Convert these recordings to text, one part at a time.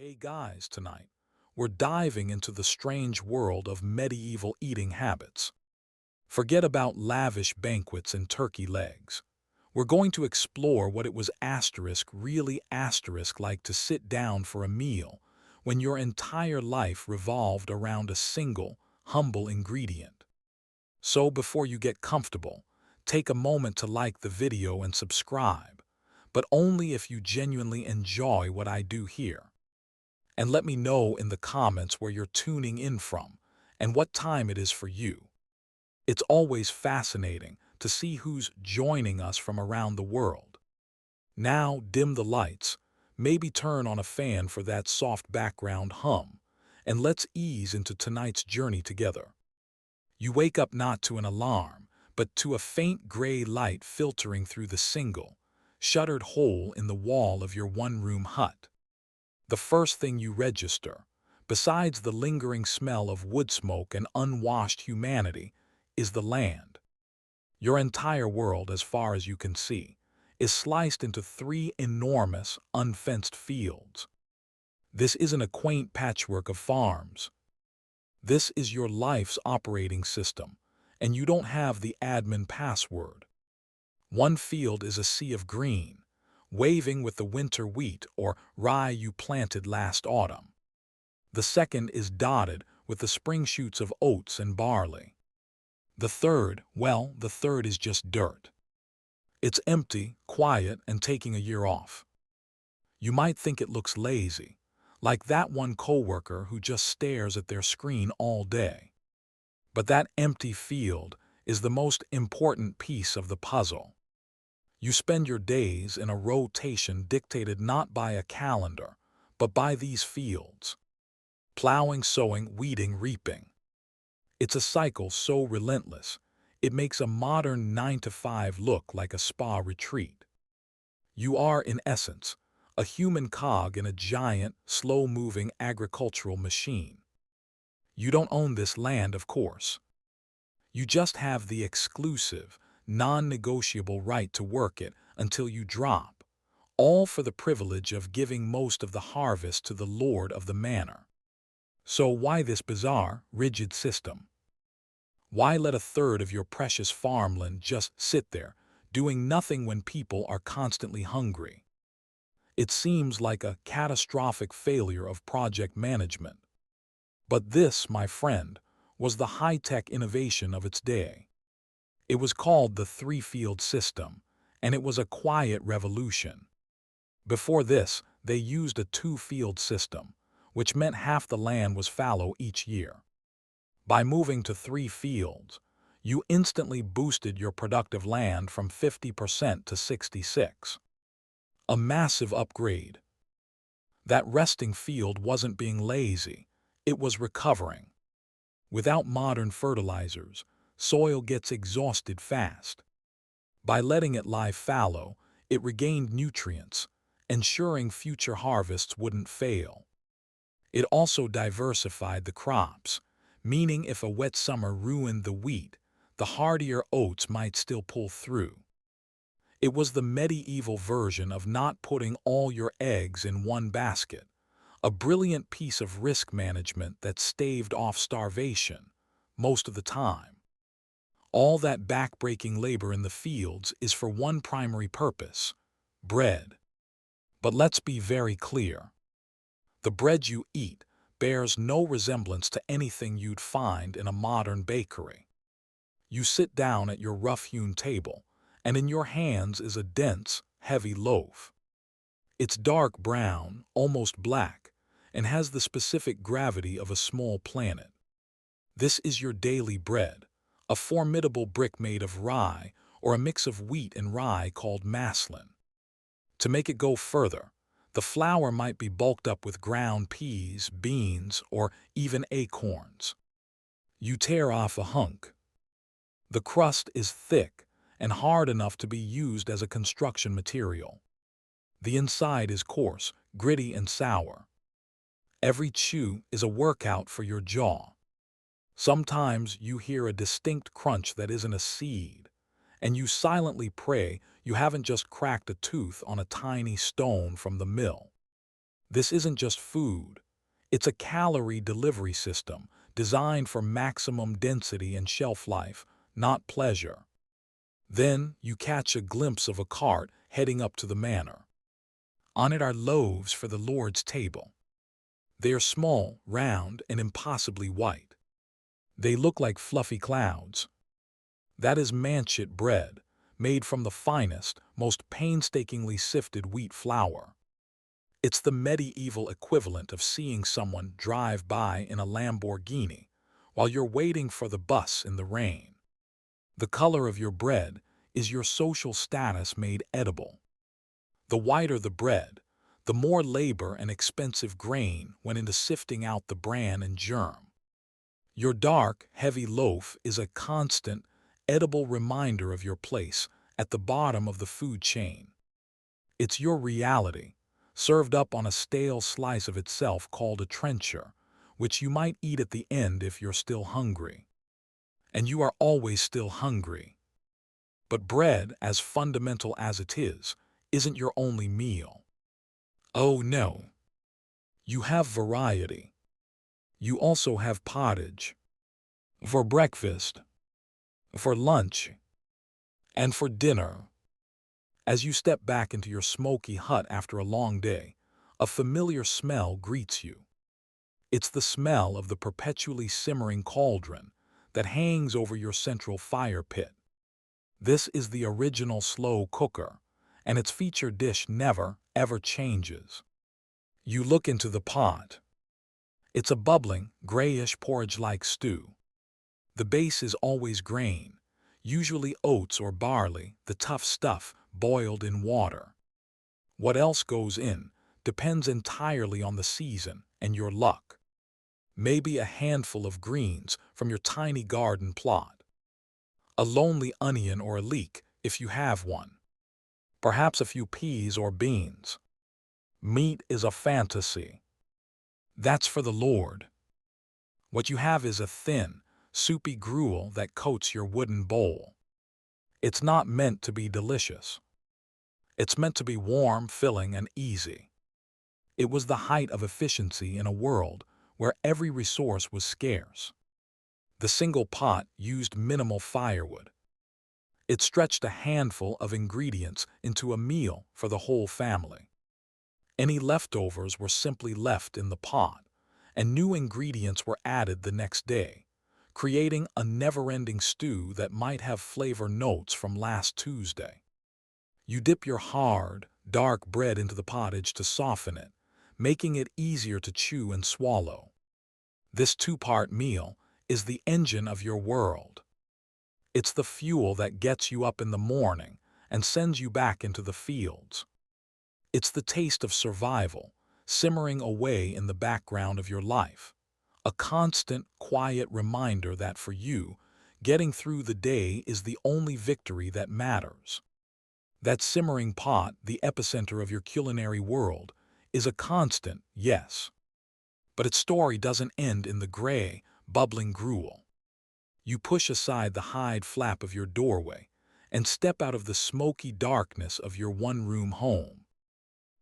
Hey guys, tonight, we're diving into the strange world of medieval eating habits. Forget about lavish banquets and turkey legs. We're going to explore what it was really like to sit down for a meal when your entire life revolved around a single, humble ingredient. So before you get comfortable, take a moment to like the video and subscribe, but only if you genuinely enjoy what I do here. And let me know in the comments where you're tuning in from and what time it is for you. It's always fascinating to see who's joining us from around the world. Now dim the lights, maybe turn on a fan for that soft background hum, and let's ease into tonight's journey together. You wake up not to an alarm, but to a faint gray light filtering through the single, shuttered hole in the wall of your one-room hut. The first thing you register, besides the lingering smell of wood smoke and unwashed humanity, is the land. Your entire world, as far as you can see, is sliced into three enormous, unfenced fields. This isn't a quaint patchwork of farms. This is your life's operating system, and you don't have the admin password. One field is a sea of green, waving with the winter wheat or rye you planted last autumn. The second is dotted with the spring shoots of oats and barley. The third is just dirt. It's empty, quiet, and taking a year off. You might think it looks lazy, like that one coworker who just stares at their screen all day. But that empty field is the most important piece of the puzzle. You spend your days in a rotation dictated not by a calendar, but by these fields. Plowing, sowing, weeding, reaping. It's a cycle so relentless, it makes a modern 9 to 5 look like a spa retreat. You are, in essence, a human cog in a giant, slow-moving agricultural machine. You don't own this land, of course. You just have the exclusive, non-negotiable right to work it until you drop, all for the privilege of giving most of the harvest to the lord of the manor. So why this bizarre, rigid system? Why let a third of your precious farmland just sit there, doing nothing when people are constantly hungry? It seems like a catastrophic failure of project management. But this, my friend, was the high-tech innovation of its day. It was called the three-field system, and it was a quiet revolution. Before this, they used a two-field system, which meant half the land was fallow each year. By moving to 3 fields, you instantly boosted your productive land from 50% to 66%. A massive upgrade. That resting field wasn't being lazy, it was recovering. Without modern fertilizers, soil gets exhausted fast. By letting it lie fallow, it regained nutrients, ensuring future harvests wouldn't fail. It also diversified the crops, meaning if a wet summer ruined the wheat, the hardier oats might still pull through. It was the medieval version of not putting all your eggs in one basket, a brilliant piece of risk management that staved off starvation most of the time. All that backbreaking labor in the fields is for one primary purpose: bread. But let's be very clear. The bread you eat bears no resemblance to anything you'd find in a modern bakery. You sit down at your rough-hewn table, and in your hands is a dense, heavy loaf. It's dark brown, almost black, and has the specific gravity of a small planet. This is your daily bread, a formidable brick made of rye or a mix of wheat and rye called maslin. To make it go further, the flour might be bulked up with ground peas, beans, or even acorns. You tear off a hunk. The crust is thick and hard enough to be used as a construction material. The inside is coarse, gritty, and sour. Every chew is a workout for your jaw. Sometimes you hear a distinct crunch that isn't a seed, and you silently pray you haven't just cracked a tooth on a tiny stone from the mill. This isn't just food. It's a calorie delivery system designed for maximum density and shelf life, not pleasure. Then you catch a glimpse of a cart heading up to the manor. On it are loaves for the Lord's table. They are small, round, and impossibly white. They look like fluffy clouds. That is manchet bread, made from the finest, most painstakingly sifted wheat flour. It's the medieval equivalent of seeing someone drive by in a Lamborghini while you're waiting for the bus in the rain. The color of your bread is your social status made edible. The whiter the bread, the more labor and expensive grain went into sifting out the bran and germ. Your dark, heavy loaf is a constant, edible reminder of your place at the bottom of the food chain. It's your reality, served up on a stale slice of itself called a trencher, which you might eat at the end if you're still hungry. And you are always still hungry. But bread, as fundamental as it is, isn't your only meal. Oh no. You have variety. You also have pottage. For breakfast, for lunch, and for dinner. As you step back into your smoky hut after a long day, a familiar smell greets you. It's the smell of the perpetually simmering cauldron that hangs over your central fire pit. This is the original slow cooker, and its feature dish never, ever changes. You look into the pot. It's a bubbling, grayish porridge-like stew. The base is always grain, usually oats or barley, the tough stuff boiled in water. What else goes in depends entirely on the season and your luck. Maybe a handful of greens from your tiny garden plot. A lonely onion or a leek, if you have one. Perhaps a few peas or beans. Meat is a fantasy. That's for the Lord. What you have is a thin, soupy gruel that coats your wooden bowl. It's not meant to be delicious. It's meant to be warm, filling, and easy. It was the height of efficiency in a world where every resource was scarce. The single pot used minimal firewood. It stretched a handful of ingredients into a meal for the whole family. Any leftovers were simply left in the pot, and new ingredients were added the next day, creating a never-ending stew that might have flavor notes from last Tuesday. You dip your hard, dark bread into the pottage to soften it, making it easier to chew and swallow. This two-part meal is the engine of your world. It's the fuel that gets you up in the morning and sends you back into the fields. It's the taste of survival, simmering away in the background of your life. A constant, quiet reminder that for you, getting through the day is the only victory that matters. That simmering pot, the epicenter of your culinary world, is a constant, yes. But its story doesn't end in the gray, bubbling gruel. You push aside the hide flap of your doorway and step out of the smoky darkness of your one-room home.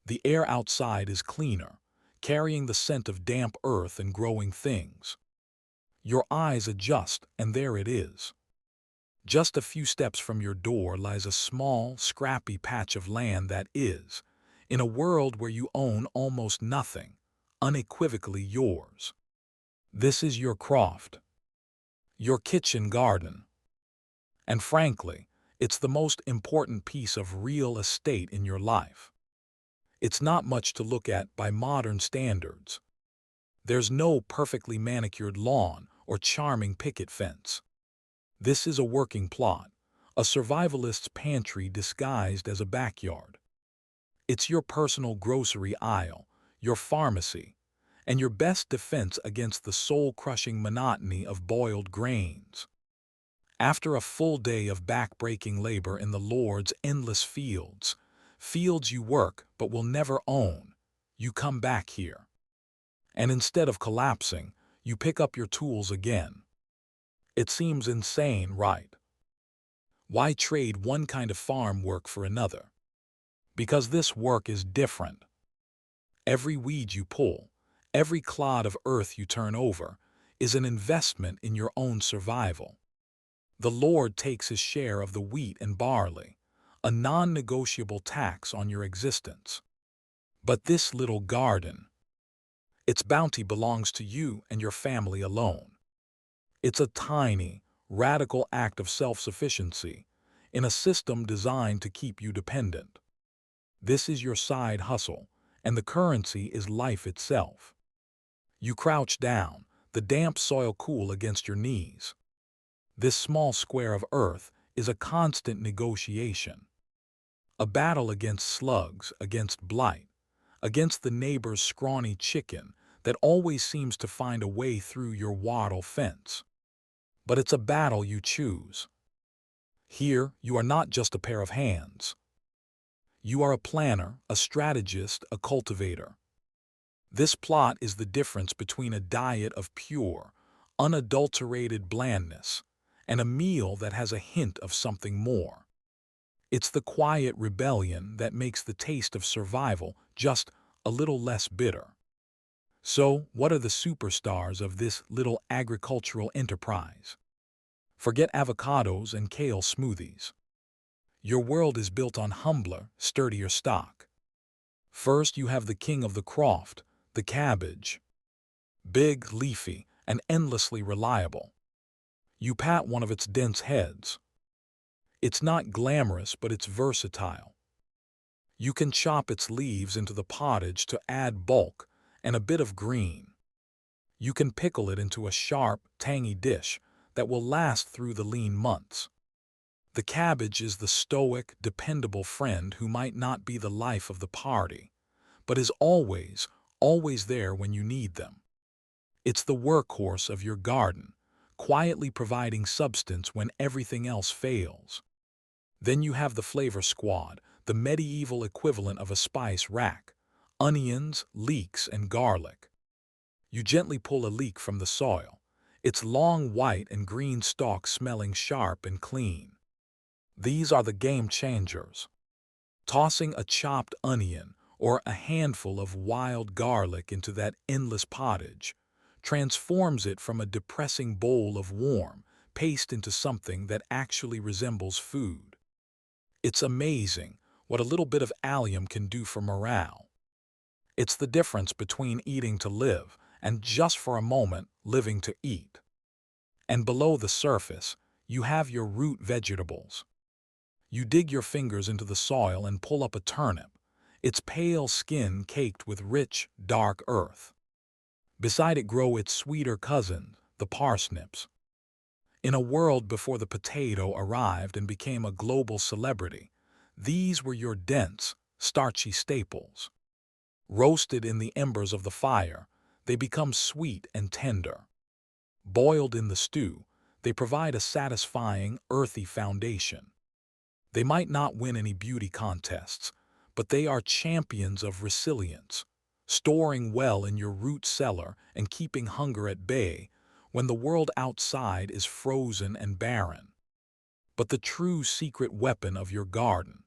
The air outside is cleaner, carrying the scent of damp earth and growing things. Your eyes adjust, and there it is. Just a few steps from your door lies a small, scrappy patch of land that is, in a world where you own almost nothing, unequivocally yours. This is your croft, your kitchen garden. And frankly, it's the most important piece of real estate in your life. It's not much to look at by modern standards. There's no perfectly manicured lawn or charming picket fence. This is a working plot, a survivalist's pantry disguised as a backyard. It's your personal grocery aisle, your pharmacy, and your best defense against the soul-crushing monotony of boiled grains. After a full day of back-breaking labor in the Lord's endless fields, fields you work but will never own, you come back here. And instead of collapsing, you pick up your tools again. It seems insane, right? Why trade one kind of farm work for another? Because this work is different. Every weed you pull, every clod of earth you turn over, is an investment in your own survival. The Lord takes his share of the wheat and barley, a non-negotiable tax on your existence. But this little garden, its bounty belongs to you and your family alone. It's a tiny, radical act of self-sufficiency in a system designed to keep you dependent. This is your side hustle, and the currency is life itself. You crouch down, the damp soil cool against your knees. This small square of earth is a constant negotiation. A battle against slugs, against blight, against the neighbor's scrawny chicken that always seems to find a way through your wattle fence. But it's a battle you choose. Here, you are not just a pair of hands. You are a planner, a strategist, a cultivator. This plot is the difference between a diet of pure, unadulterated blandness and a meal that has a hint of something more. It's the quiet rebellion that makes the taste of survival just a little less bitter. So, what are the superstars of this little agricultural enterprise? Forget avocados and kale smoothies. Your world is built on humbler, sturdier stock. First, you have the king of the croft, the cabbage. Big, leafy, and endlessly reliable. You pat one of its dense heads. It's not glamorous, but it's versatile. You can chop its leaves into the pottage to add bulk and a bit of green. You can pickle it into a sharp, tangy dish that will last through the lean months. The cabbage is the stoic, dependable friend who might not be the life of the party, but is always, always there when you need them. It's the workhorse of your garden, quietly providing substance when everything else fails. Then you have the flavor squad, the medieval equivalent of a spice rack, onions, leeks, and garlic. You gently pull a leek from the soil, its long white and green stalk smelling sharp and clean. These are the game changers. Tossing a chopped onion or a handful of wild garlic into that endless pottage transforms it from a depressing bowl of warm paste into something that actually resembles food. It's amazing what a little bit of allium can do for morale. It's the difference between eating to live and just for a moment living to eat. And below the surface, you have your root vegetables. You dig your fingers into the soil and pull up a turnip, its pale skin caked with rich, dark earth. Beside it grow its sweeter cousin, the parsnips. In a world before the potato arrived and became a global celebrity, these were your dense, starchy staples. Roasted in the embers of the fire, they become sweet and tender. Boiled in the stew, they provide a satisfying, earthy foundation. They might not win any beauty contests, but they are champions of resilience, storing well in your root cellar and keeping hunger at bay when the world outside is frozen and barren. But the true secret weapon of your garden,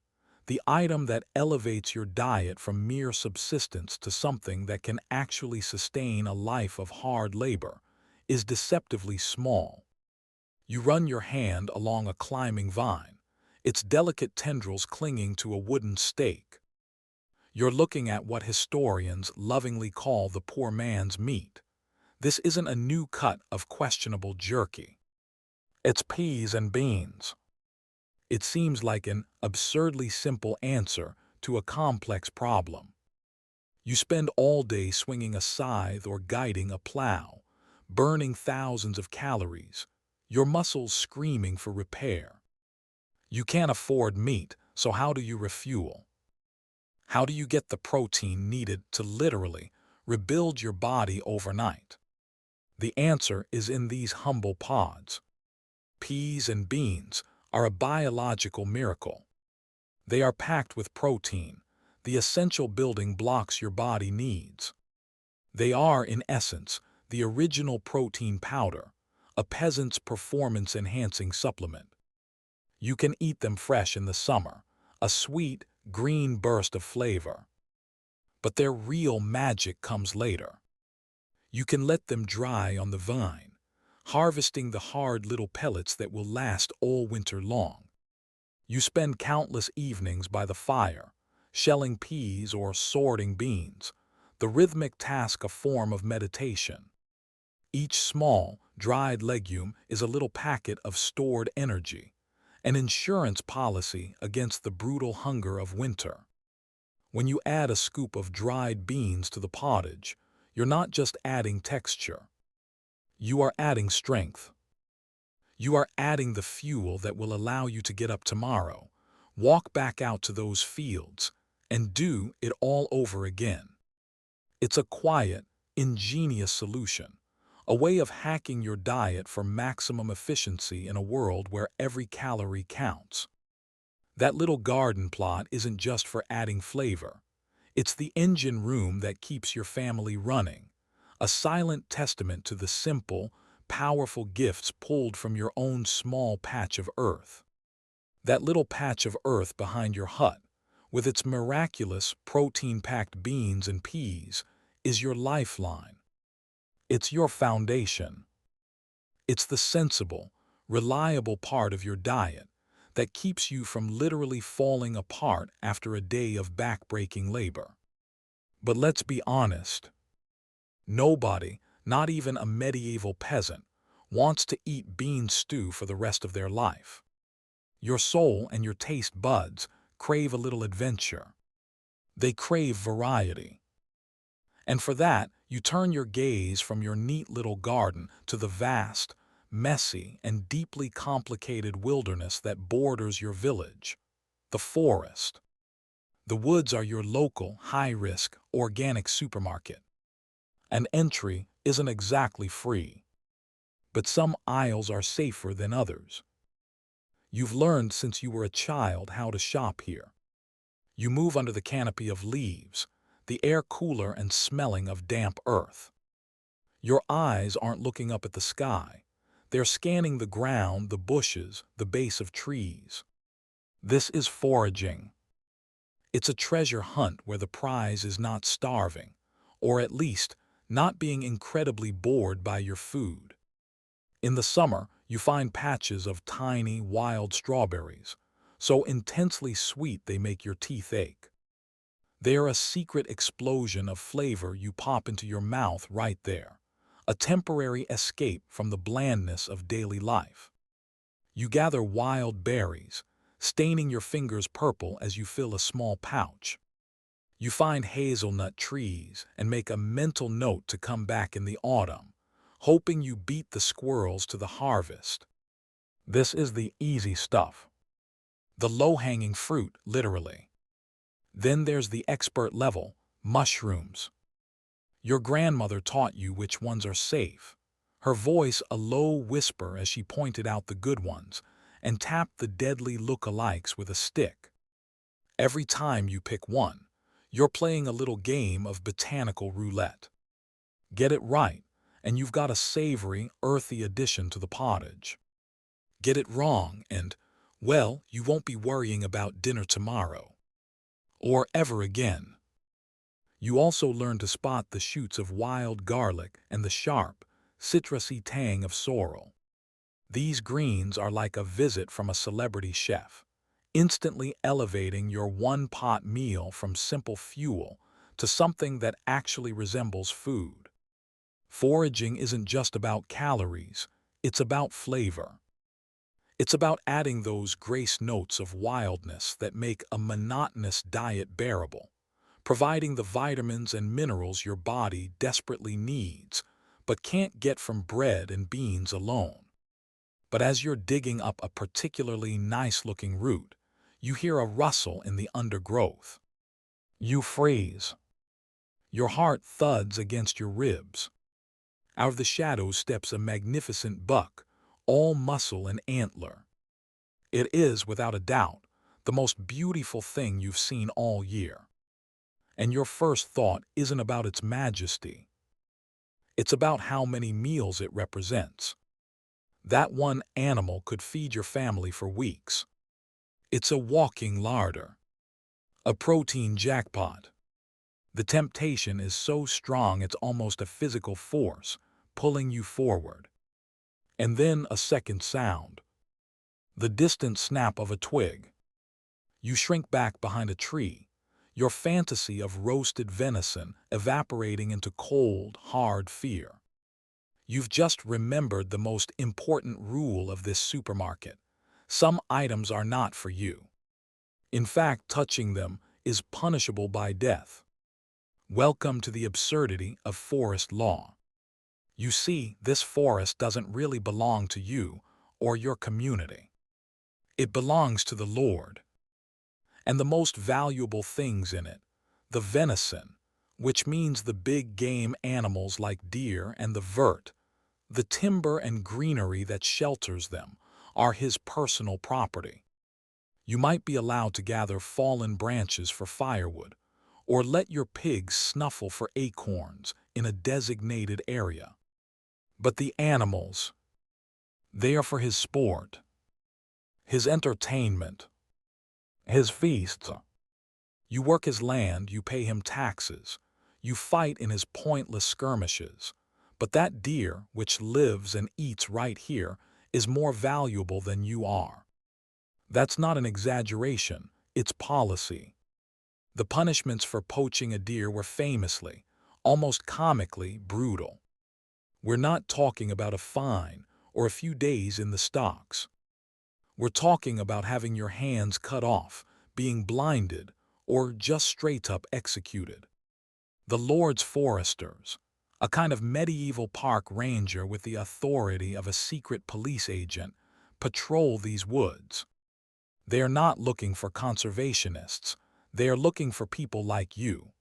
the item that elevates your diet from mere subsistence to something that can actually sustain a life of hard labor, is deceptively small. You run your hand along a climbing vine, its delicate tendrils clinging to a wooden stake. You're looking at what historians lovingly call the poor man's meat. This isn't a new cut of questionable jerky. It's peas and beans. It seems like an absurdly simple answer to a complex problem. You spend all day swinging a scythe or guiding a plow, burning thousands of calories, your muscles screaming for repair. You can't afford meat, so how do you refuel? How do you get the protein needed to literally rebuild your body overnight? The answer is in these humble pods. Peas and beans are a biological miracle. They are packed with protein, the essential building blocks your body needs. They are, in essence, the original protein powder, a peasant's performance-enhancing supplement. You can eat them fresh in the summer, a sweet, green burst of flavor. But their real magic comes later. You can let them dry on the vine, harvesting the hard little pellets that will last all winter long. You spend countless evenings by the fire, shelling peas or sorting beans, the rhythmic task a form of meditation. Each small, dried legume is a little packet of stored energy, an insurance policy against the brutal hunger of winter. When you add a scoop of dried beans to the pottage, you're not just adding texture. You are adding strength. You are adding the fuel that will allow you to get up tomorrow, walk back out to those fields, and do it all over again. It's a quiet, ingenious solution, a way of hacking your diet for maximum efficiency in a world where every calorie counts. That little garden plot isn't just for adding flavor. It's the engine room that keeps your family running, a silent testament to the simple, powerful gifts pulled from your own small patch of earth. That little patch of earth behind your hut, with its miraculous protein-packed beans and peas, is your lifeline. It's your foundation. It's the sensible, reliable part of your diet that keeps you from literally falling apart after a day of back-breaking labor. But let's be honest. Nobody, not even a medieval peasant, wants to eat bean stew for the rest of their life. Your soul and your taste buds crave a little adventure. They crave variety. And for that, you turn your gaze from your neat little garden to the vast, messy, and deeply complicated wilderness that borders your village, the forest. The woods are your local, high-risk, organic supermarket. An entry isn't exactly free, but some aisles are safer than others. You've learned since you were a child how to shop here. You move under the canopy of leaves, the air cooler and smelling of damp earth. Your eyes aren't looking up at the sky. They're scanning the ground, the bushes, the base of trees. This is foraging. It's a treasure hunt where the prize is not starving, or at least not being incredibly bored by your food. In the summer, you find patches of tiny, wild strawberries, so intensely sweet they make your teeth ache. They're a secret explosion of flavor you pop into your mouth right there, a temporary escape from the blandness of daily life. You gather wild berries, staining your fingers purple as you fill a small pouch. You find hazelnut trees and make a mental note to come back in the autumn, hoping you beat the squirrels to the harvest. This is the easy stuff. The low-hanging fruit, literally. Then there's the expert level, mushrooms. Your grandmother taught you which ones are safe, her voice a low whisper as she pointed out the good ones and tapped the deadly look-alikes with a stick. Every time you pick one, you're playing a little game of botanical roulette. Get it right, and you've got a savory, earthy addition to the pottage. Get it wrong, and, well, you won't be worrying about dinner tomorrow. Or ever again. You also learn to spot the shoots of wild garlic and the sharp, citrusy tang of sorrel. These greens are like a visit from a celebrity chef, instantly elevating your one-pot meal from simple fuel to something that actually resembles food. Foraging isn't just about calories, it's about flavor. It's about adding those grace notes of wildness that make a monotonous diet bearable, providing the vitamins and minerals your body desperately needs, but can't get from bread and beans alone. But as you're digging up a particularly nice-looking root, you hear a rustle in the undergrowth. You freeze. Your heart thuds against your ribs. Out of the shadows steps a magnificent buck, all muscle and antler. It is, without a doubt, the most beautiful thing you've seen all year. And your first thought isn't about its majesty. It's about how many meals it represents. That one animal could feed your family for weeks. It's a walking larder, a protein jackpot. The temptation is so strong it's almost a physical force, pulling you forward. And then a second sound. The distant snap of a twig. You shrink back behind a tree, your fantasy of roasted venison evaporating into cold, hard fear. You've just remembered the most important rule of this supermarket. Some items are not for you. In fact, touching them is punishable by death. Welcome to the absurdity of forest law. You see, this forest doesn't really belong to you or your community. It belongs to the Lord. And the most valuable things in it, the venison, which means the big game animals like deer and the vert, the timber and greenery that shelters them, are his personal property. You might be allowed to gather fallen branches for firewood, or let your pigs snuffle for acorns in a designated area. But the animals, they are for his sport, his entertainment, his feasts. You work his land, you pay him taxes, you fight in his pointless skirmishes. But that deer, which lives and eats right here, is more valuable than you are. That's not an exaggeration, it's policy. The punishments for poaching a deer were famously, almost comically, brutal. We're not talking about a fine or a few days in the stocks. We're talking about having your hands cut off, being blinded, or just straight up executed. The Lord's foresters, a kind of medieval park ranger with the authority of a secret police agent, patrol these woods. They are not looking for conservationists. They are looking for people like you.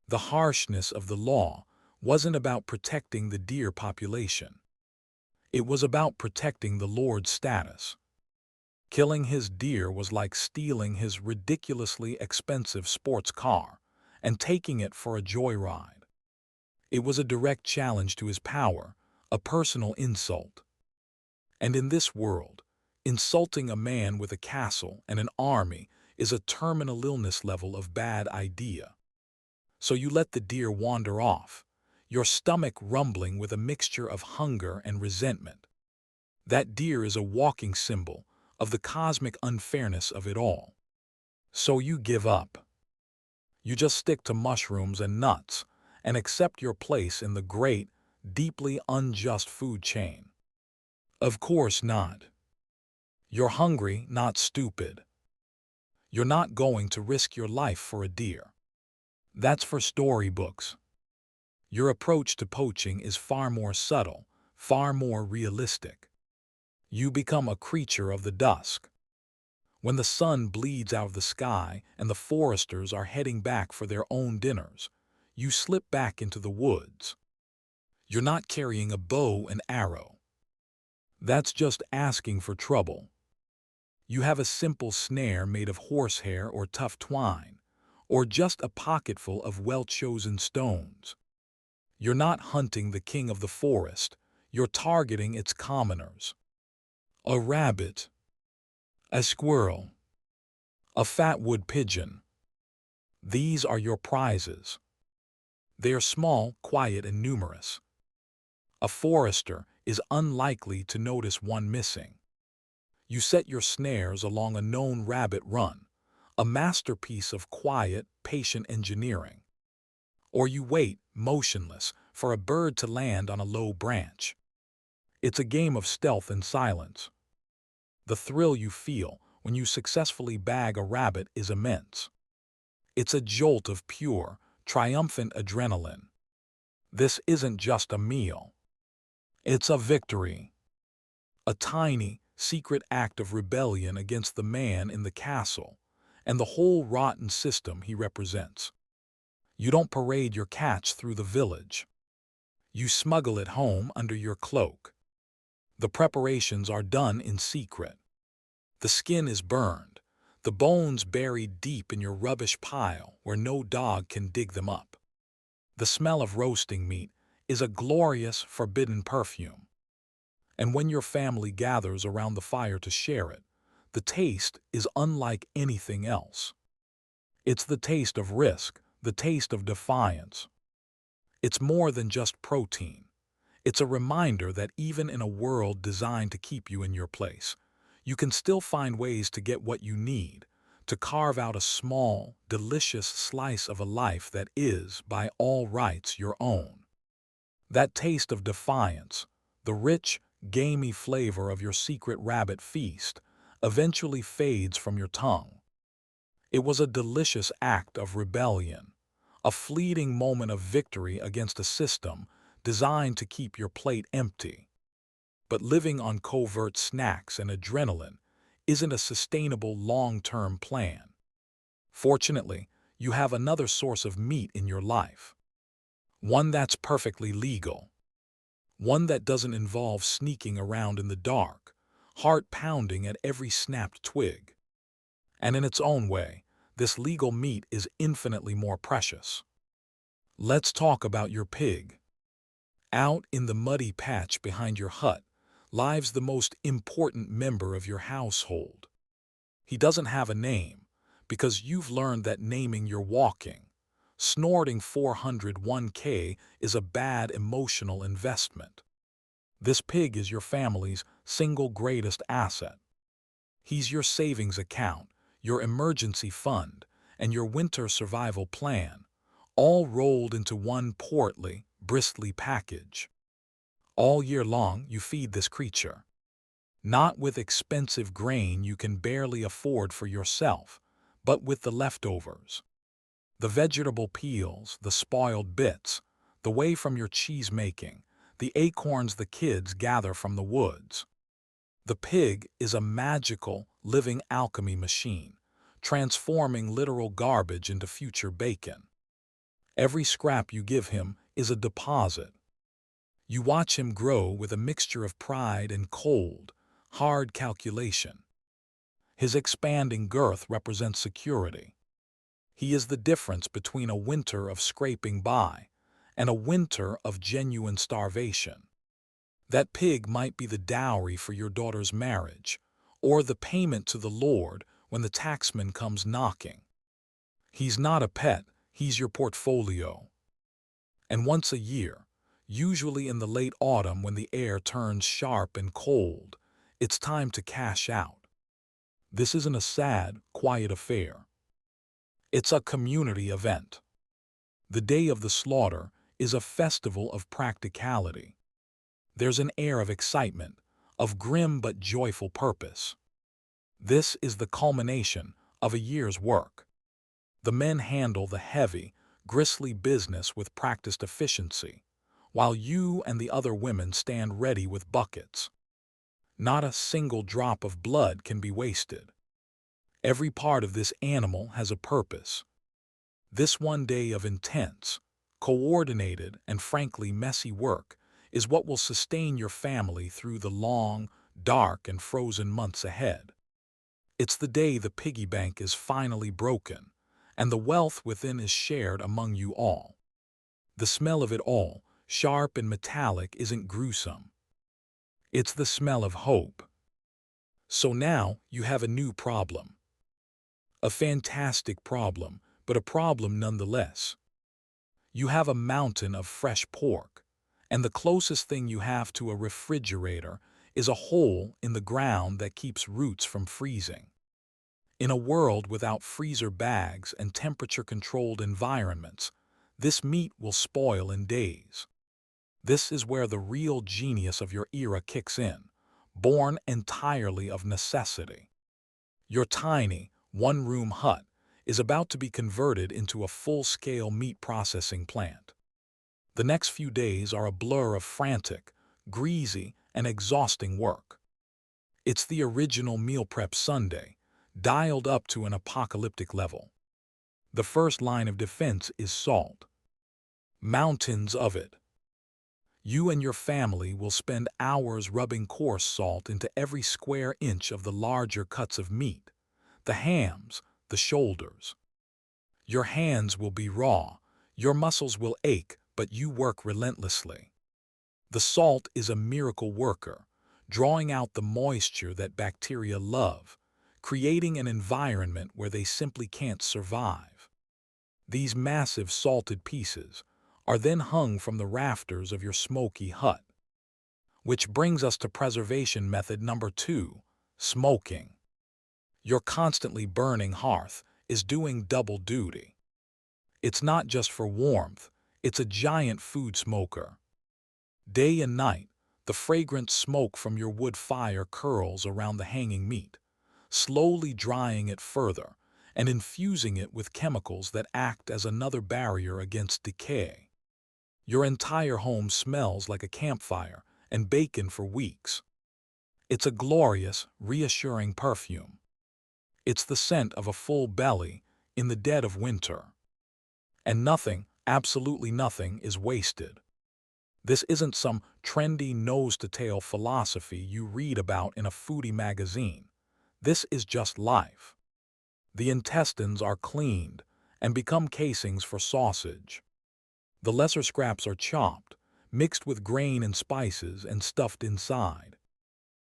The harshness of the law wasn't about protecting the deer population. It was about protecting the Lord's status. Killing his deer was like stealing his ridiculously expensive sports car and taking it for a joyride. It was a direct challenge to his power, a personal insult. And in this world, insulting a man with a castle and an army is a terminal illness level of bad idea. So you let the deer wander off, your stomach rumbling with a mixture of hunger and resentment. That deer is a walking symbol of the cosmic unfairness of it all. So you give up. You just stick to mushrooms and nuts and accept your place in the great, deeply unjust food chain. Of course not. You're hungry, not stupid. You're not going to risk your life for a deer. That's for storybooks. Your approach to poaching is far more subtle, far more realistic. You become a creature of the dusk. When the sun bleeds out of the sky and the foresters are heading back for their own dinners, you slip back into the woods. You're not carrying a bow and arrow. That's just asking for trouble. You have a simple snare made of horsehair or tough twine, or just a pocketful of well-chosen stones. You're not hunting the king of the forest, you're targeting its commoners. A rabbit, a squirrel, a fat wood pigeon. These are your prizes. They are small, quiet, and numerous. A forester is unlikely to notice one missing. You set your snares along a known rabbit run, a masterpiece of quiet, patient engineering. Or you wait, motionless, for a bird to land on a low branch. It's a game of stealth and silence. The thrill you feel when you successfully bag a rabbit is immense. It's a jolt of pure, triumphant adrenaline. This isn't just a meal. It's a victory. A tiny, secret act of rebellion against the man in the castle and the whole rotten system he represents. You don't parade your catch through the village. You smuggle it home under your cloak. The preparations are done in secret. The skin is burned, the bones buried deep in your rubbish pile where no dog can dig them up. The smell of roasting meat is a glorious, forbidden perfume. And when your family gathers around the fire to share it, the taste is unlike anything else. It's the taste of risk, the taste of defiance. It's more than just protein. It's a reminder that even in a world designed to keep you in your place, you can still find ways to get what you need, to carve out a small, delicious slice of a life that is, by all rights, your own. That taste of defiance, the rich, gamey flavor of your secret rabbit feast, eventually fades from your tongue. It was a delicious act of rebellion, a fleeting moment of victory against a system designed to keep your plate empty. But living on covert snacks and adrenaline isn't a sustainable long-term plan. Fortunately, you have another source of meat in your life. One that's perfectly legal. One that doesn't involve sneaking around in the dark, heart pounding at every snapped twig. And in its own way, this legal meat is infinitely more precious. Let's talk about your pig. Out in the muddy patch behind your hut lives the most important member of your household. He doesn't have a name, because you've learned that naming your walking, snorting 401k is a bad emotional investment. This pig is your family's single greatest asset. He's your savings account, your emergency fund, and your winter survival plan, all rolled into one portly, bristly package. All year long, you feed this creature. Not with expensive grain you can barely afford for yourself, but with the leftovers. The vegetable peels, the spoiled bits, the whey from your cheese making, the acorns the kids gather from the woods. The pig is a magical, living alchemy machine, transforming literal garbage into future bacon. Every scrap you give him is a deposit. You watch him grow with a mixture of pride and cold, hard calculation. His expanding girth represents security. He is the difference between a winter of scraping by and a winter of genuine starvation. That pig might be the dowry for your daughter's marriage, or the payment to the Lord when the taxman comes knocking. He's not a pet, he's your portfolio. And once a year, usually in the late autumn when the air turns sharp and cold, it's time to cash out. This isn't a sad, quiet affair. It's a community event. The day of the slaughter is a festival of practicality. There's an air of excitement, of grim but joyful purpose. This is the culmination of a year's work. The men handle the heavy, gristly business with practiced efficiency, while you and the other women stand ready with buckets. Not a single drop of blood can be wasted. Every part of this animal has a purpose. This one day of intense, coordinated, and frankly messy work is what will sustain your family through the long, dark, and frozen months ahead. It's the day the piggy bank is finally broken, and the wealth within is shared among you all. The smell of it all, sharp and metallic, isn't gruesome. It's the smell of hope. So now you have a new problem. A fantastic problem, but a problem nonetheless. You have a mountain of fresh pork, and the closest thing you have to a refrigerator is a hole in the ground that keeps roots from freezing. In a world without freezer bags and temperature-controlled environments, this meat will spoil in days. This is where the real genius of your era kicks in, born entirely of necessity. Your tiny, one-room hut is about to be converted into a full-scale meat processing plant. The next few days are a blur of frantic, greasy, and exhausting work. It's the original meal prep Sunday, dialed up to an apocalyptic level. The first line of defense is salt. Mountains of it. You and your family will spend hours rubbing coarse salt into every square inch of the larger cuts of meat, the hams, the shoulders. Your hands will be raw, your muscles will ache, but you work relentlessly. The salt is a miracle worker, drawing out the moisture that bacteria love, creating an environment where they simply can't survive. These massive salted pieces are then hung from the rafters of your smoky hut. Which brings us to preservation method number 2, smoking. Your constantly burning hearth is doing double duty. It's not just for warmth, it's a giant food smoker. Day and night, the fragrant smoke from your wood fire curls around the hanging meat, slowly drying it further and infusing it with chemicals that act as another barrier against decay. Your entire home smells like a campfire and bacon for weeks. It's a glorious, reassuring perfume. It's the scent of a full belly in the dead of winter. And nothing, absolutely nothing, is wasted. This isn't some trendy nose-to-tail philosophy you read about in a foodie magazine. This is just life. The intestines are cleaned and become casings for sausage. The lesser scraps are chopped, mixed with grain and spices, and stuffed inside.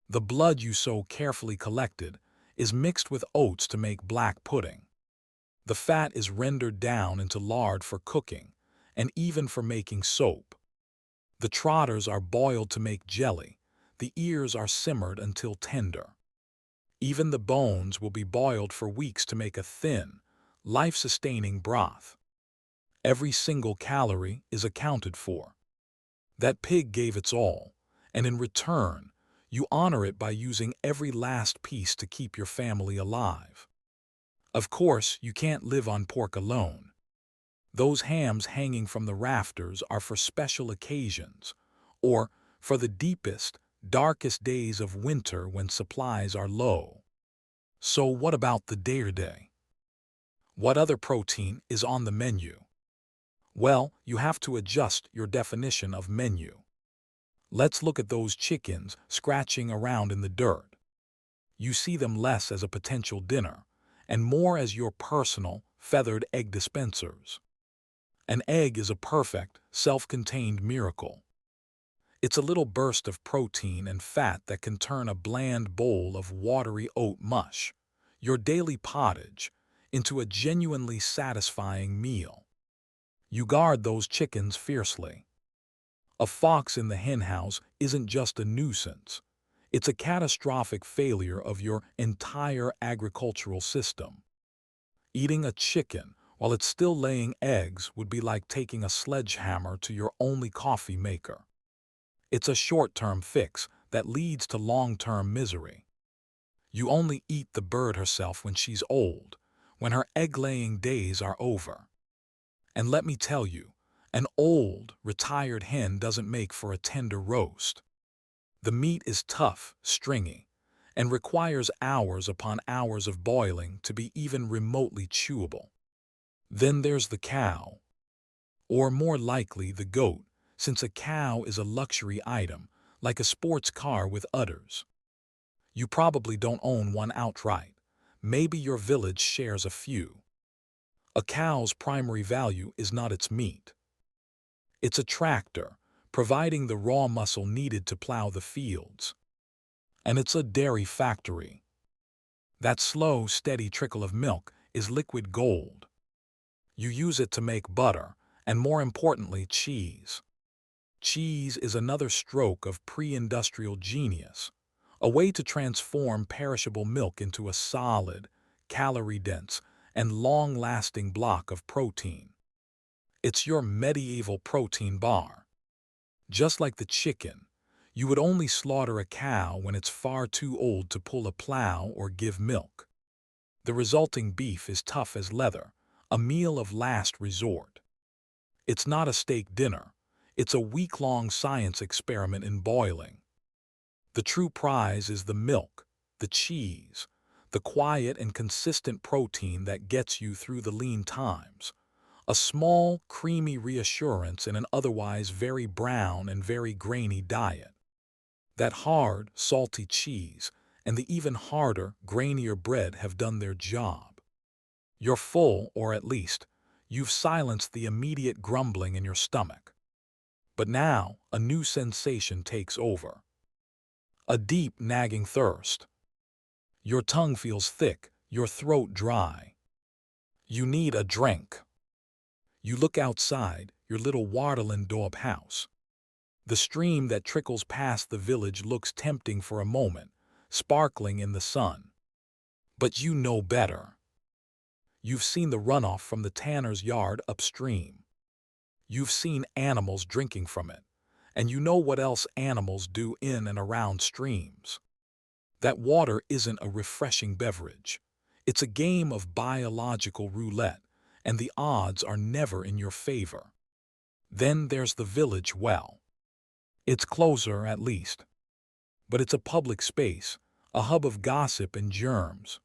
The blood you so carefully collected is mixed with oats to make black pudding. The fat is rendered down into lard for cooking, and even for making soap. The trotters are boiled to make jelly. The ears are simmered until tender. Even the bones will be boiled for weeks to make a thin, life-sustaining broth. Every single calorie is accounted for. That pig gave its all, and in return, you honor it by using every last piece to keep your family alive. Of course, you can't live on pork alone. Those hams hanging from the rafters are for special occasions, or for the deepest, darkest days of winter when supplies are low. So what about the day-to-day? What other protein is on the menu? Well, you have to adjust your definition of menu. Let's look at those chickens scratching around in the dirt. You see them less as a potential dinner, and more as your personal, feathered egg dispensers. An egg is a perfect, self-contained miracle. It's a little burst of protein and fat that can turn a bland bowl of watery oat mush, your daily pottage, into a genuinely satisfying meal. You guard those chickens fiercely. A fox in the henhouse isn't just a nuisance. It's a catastrophic failure of your entire agricultural system. Eating a chicken while it's still laying eggs would be like taking a sledgehammer to your only coffee maker. It's a short-term fix that leads to long-term misery. You only eat the bird herself when she's old, when her egg-laying days are over. And let me tell you, an old, retired hen doesn't make for a tender roast. The meat is tough, stringy, and requires hours upon hours of boiling to be even remotely chewable. Then there's the cow, or more likely the goat, since a cow is a luxury item, like a sports car with udders. You probably don't own one outright. Maybe your village shares a few. A cow's primary value is not its meat. It's a tractor, providing the raw muscle needed to plow the fields. And it's a dairy factory. That slow, steady trickle of milk is liquid gold. You use it to make butter, and more importantly, cheese. Cheese is another stroke of pre-industrial genius, a way to transform perishable milk into a solid, calorie-dense, and long-lasting block of protein. It's your medieval protein bar. Just like the chicken, you would only slaughter a cow when it's far too old to pull a plow or give milk. The resulting beef is tough as leather, a meal of last resort. It's not a steak dinner. It's a week-long science experiment in boiling. The true prize is the milk, the cheese, the quiet and consistent protein that gets you through the lean times. A small, creamy reassurance in an otherwise very brown and very grainy diet. That hard, salty cheese and the even harder, grainier bread have done their job. You're full, or at least, you've silenced the immediate grumbling in your stomach. But now, a new sensation takes over. A deep, nagging thirst. Your tongue feels thick, your throat dry. You need a drink. You look outside your little Wartland Dorp house. The stream that trickles past the village looks tempting for a moment, sparkling in the sun. But you know better. You've seen the runoff from the tanner's yard upstream. You've seen animals drinking from it, and you know what else animals do in and around streams. That water isn't a refreshing beverage. It's a game of biological roulette, and the odds are never in your favor. Then there's the village well. It's closer, at least. But it's a public space, a hub of gossip and germs.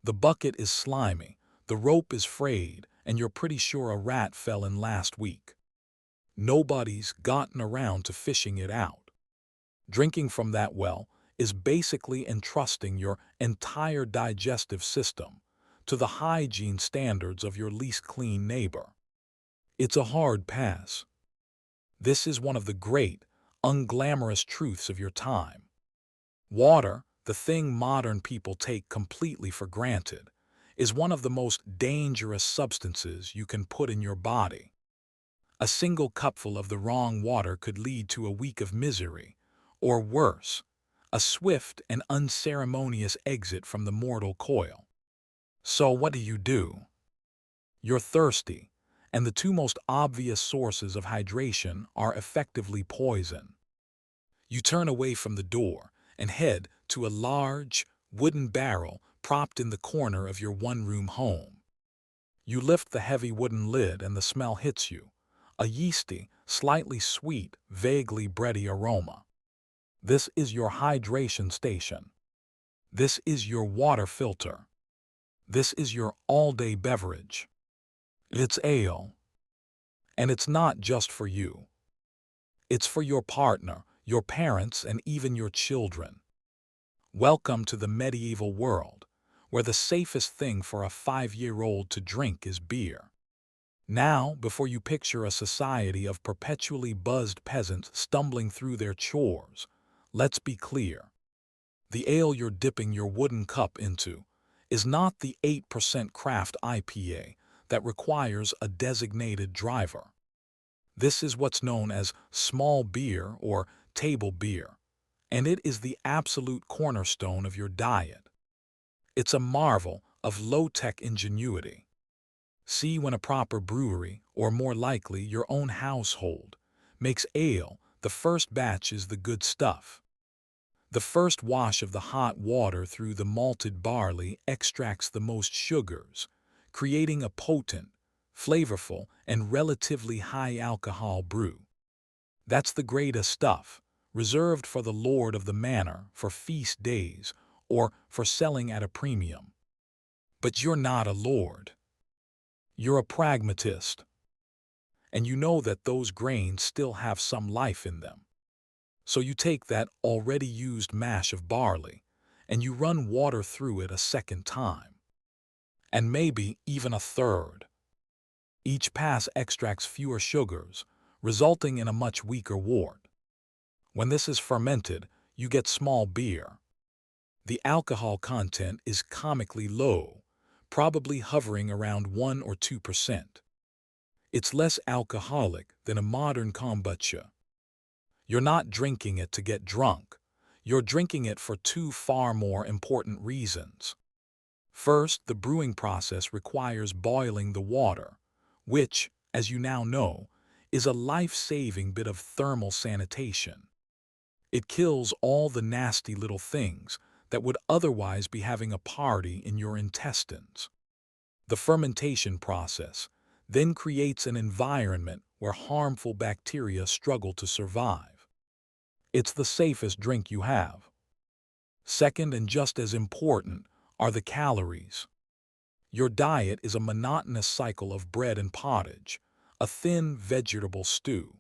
The bucket is slimy, the rope is frayed, and you're pretty sure a rat fell in last week. Nobody's gotten around to fishing it out. Drinking from that well is basically entrusting your entire digestive system to the hygiene standards of your least clean neighbor. It's a hard pass. This is one of the great, unglamorous truths of your time. Water, the thing modern people take completely for granted, is one of the most dangerous substances you can put in your body. A single cupful of the wrong water could lead to a week of misery, or worse, a swift and unceremonious exit from the mortal coil. So what do? You're thirsty, and the two most obvious sources of hydration are effectively poison. You turn away from the door and head to a large, wooden barrel propped in the corner of your one-room home. You lift the heavy wooden lid and the smell hits you, a yeasty, slightly sweet, vaguely bready aroma. This is your hydration station. This is your water filter. This is your all-day beverage. It's ale. And it's not just for you. It's for your partner, your parents, and even your children. Welcome to the medieval world, where the safest thing for a 5-year-old to drink is beer. Now, before you picture a society of perpetually buzzed peasants stumbling through their chores, let's be clear. The ale you're dipping your wooden cup into is not the 8% craft IPA that requires a designated driver. This is what's known as small beer or table beer, and it is the absolute cornerstone of your diet. It's a marvel of low-tech ingenuity. See when a proper brewery, or more likely your own household, makes ale, the first batch is the good stuff. The first wash of the hot water through the malted barley extracts the most sugars, creating a potent, flavorful, and relatively high-alcohol brew. That's the greatest stuff, reserved for the lord of the manor for feast days or for selling at a premium. But you're not a lord. You're a pragmatist. And you know that those grains still have some life in them. So you take that already used mash of barley and you run water through it a second time. And maybe even a third. Each pass extracts fewer sugars, resulting in a much weaker wort. When this is fermented, you get small beer. The alcohol content is comically low, probably hovering around 1 or 2%. It's less alcoholic than a modern kombucha. You're not drinking it to get drunk. You're drinking it for two far more important reasons. First, the brewing process requires boiling the water, which, as you now know, is a life-saving bit of thermal sanitation. It kills all the nasty little things that would otherwise be having a party in your intestines. The fermentation process then creates an environment where harmful bacteria struggle to survive. It's the safest drink you have. Second, and just as important, are the calories. Your diet is a monotonous cycle of bread and pottage, a thin vegetable stew.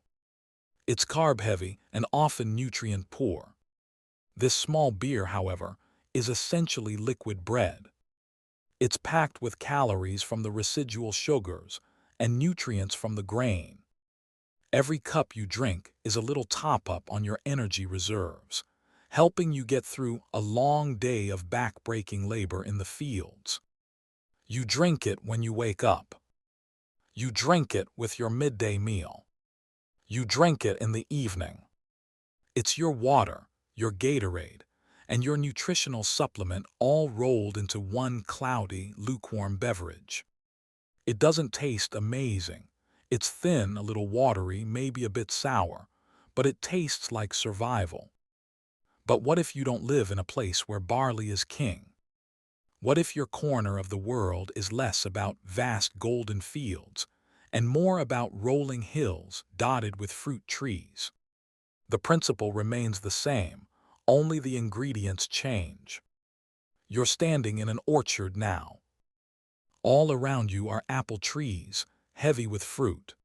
It's carb-heavy and often nutrient-poor. This small beer, however, is essentially liquid bread. It's packed with calories from the residual sugars and nutrients from the grain. Every cup you drink is a little top-up on your energy reserves, helping you get through a long day of back-breaking labor in the fields. You drink it when you wake up. You drink it with your midday meal. You drink it in the evening. It's your water, your Gatorade, and your nutritional supplement all rolled into one cloudy, lukewarm beverage. It doesn't taste amazing. It's thin, a little watery, maybe a bit sour, but it tastes like survival. But what if you don't live in a place where barley is king? What if your corner of the world is less about vast golden fields and more about rolling hills dotted with fruit trees? The principle remains the same, only the ingredients change. You're standing in an orchard now. All around you are apple trees, heavy with fruit.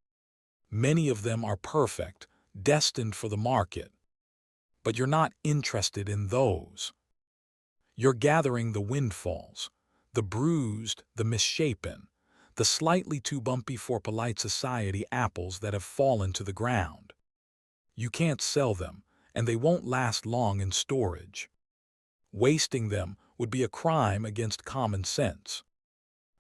Many of them are perfect, destined for the market. But you're not interested in those. You're gathering the windfalls, the bruised, the misshapen, the slightly too bumpy for polite society apples that have fallen to the ground. You can't sell them, and they won't last long in storage. Wasting them would be a crime against common sense.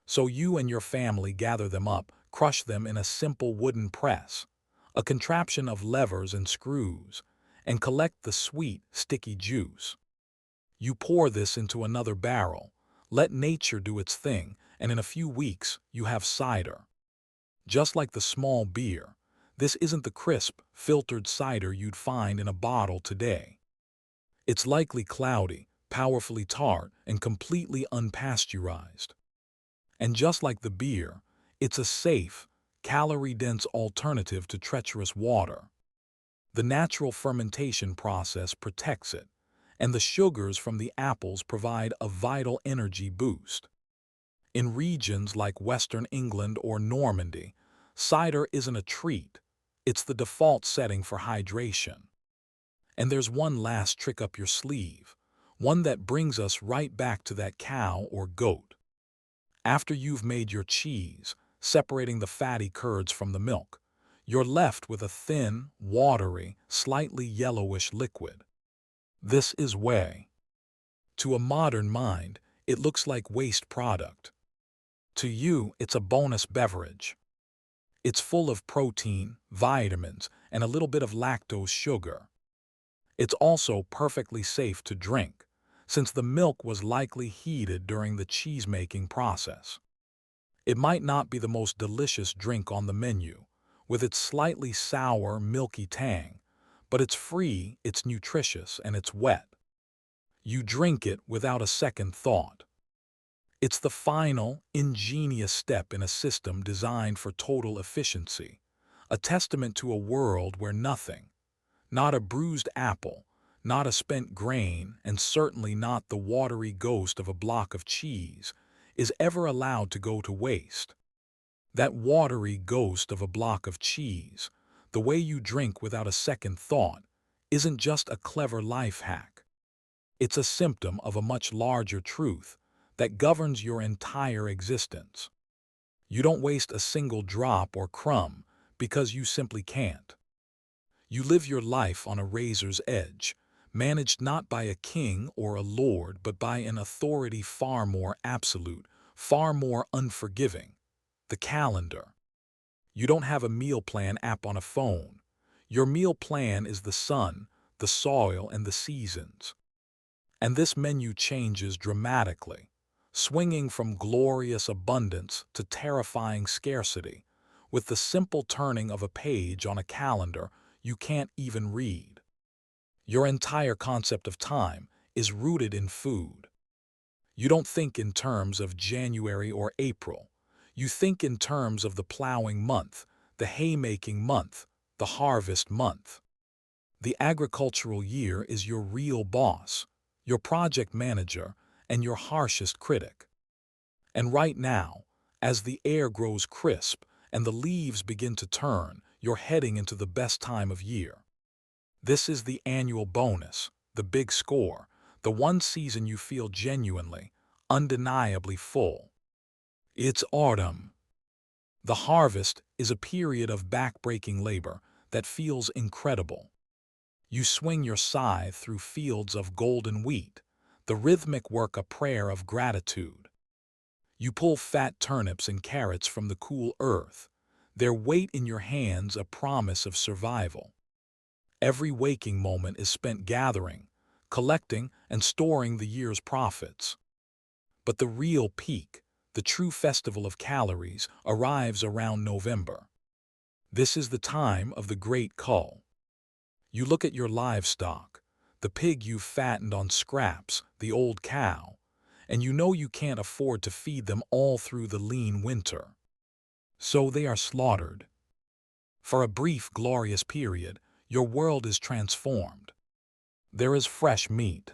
So you and your family gather them up, crush them in a simple wooden press, a contraption of levers and screws, and collect the sweet, sticky juice. You pour this into another barrel, let nature do its thing, and in a few weeks you have cider. Just like the small beer, this isn't the crisp, filtered cider you'd find in a bottle today. It's likely cloudy, powerfully tart, and completely unpasteurized. And just like the beer, it's a safe, calorie-dense alternative to treacherous water. The natural fermentation process protects it, and the sugars from the apples provide a vital energy boost. In regions like Western England or Normandy, cider isn't a treat, it's the default setting for hydration. And there's one last trick up your sleeve, one that brings us right back to that cow or goat. After you've made your cheese, separating the fatty curds from the milk, you're left with a thin, watery, slightly yellowish liquid. This is whey. To a modern mind, it looks like waste product. To you, it's a bonus beverage. It's full of protein, vitamins, and a little bit of lactose sugar. It's also perfectly safe to drink, since the milk was likely heated during the cheese-making process. It might not be the most delicious drink on the menu, with its slightly sour, milky tang, but it's free, it's nutritious, and it's wet. You drink it without a second thought. It's the final, ingenious step in a system designed for total efficiency, a testament to a world where nothing, not a bruised apple, not a spent grain, and certainly not the watery ghost of a block of cheese, is ever allowed to go to waste. That watery ghost of a block of cheese, the way you drink without a second thought, isn't just a clever life hack. It's a symptom of a much larger truth that governs your entire existence. You don't waste a single drop or crumb because you simply can't. You live your life on a razor's edge, managed not by a king or a lord, but by an authority far more absolute, far more unforgiving: the calendar. You don't have a meal plan app on a phone. Your meal plan is the sun, the soil, and the seasons. And this menu changes dramatically, swinging from glorious abundance to terrifying scarcity, with the simple turning of a page on a calendar you can't even read. Your entire concept of time is rooted in food. You don't think in terms of January or April. You think in terms of the plowing month, the haymaking month, the harvest month. The agricultural year is your real boss, your project manager, and your harshest critic. And right now, as the air grows crisp and the leaves begin to turn, you're heading into the best time of year. This is the annual bonus, the big score, the one season you feel genuinely, undeniably full. It's autumn. The harvest is a period of back-breaking labor that feels incredible. You swing your scythe through fields of golden wheat, the rhythmic work a prayer of gratitude. You pull fat turnips and carrots from the cool earth, their weight in your hands a promise of survival. Every waking moment is spent gathering, collecting, and storing the year's profits. But the real peak, the true festival of calories, arrives around November. This is the time of the great cull. You look at your livestock, the pig you've fattened on scraps, the old cow, and you know you can't afford to feed them all through the lean winter. So they are slaughtered. For a brief, glorious period, your world is transformed. There is fresh meat.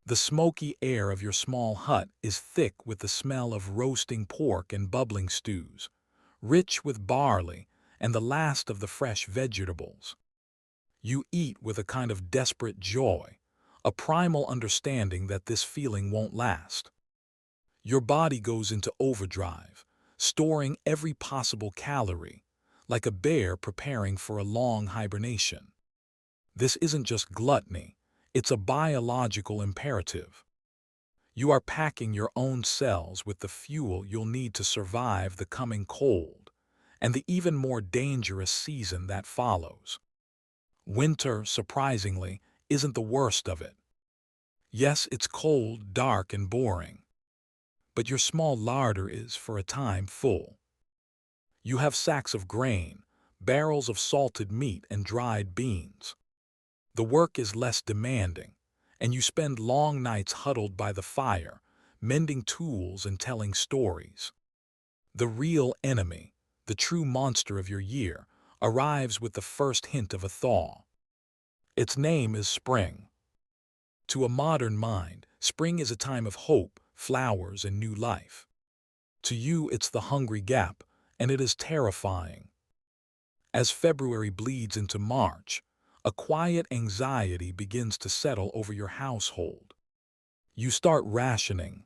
The smoky air of your small hut is thick with the smell of roasting pork and bubbling stews, rich with barley and the last of the fresh vegetables. You eat with a kind of desperate joy, a primal understanding that this feeling won't last. Your body goes into overdrive, storing every possible calorie, like a bear preparing for a long hibernation. This isn't just gluttony, it's a biological imperative. You are packing your own cells with the fuel you'll need to survive the coming cold and the even more dangerous season that follows. Winter, surprisingly, isn't the worst of it. Yes, it's cold, dark, and boring, but your small larder is, for a time, full. You have sacks of grain, barrels of salted meat, and dried beans. The work is less demanding, and you spend long nights huddled by the fire, mending tools and telling stories. The real enemy, the true monster of your year, arrives with the first hint of a thaw. Its name is spring. To a modern mind, spring is a time of hope, flowers, and new life. To you, it's the hungry gap, and it is terrifying. As February bleeds into March, a quiet anxiety begins to settle over your household. You start rationing.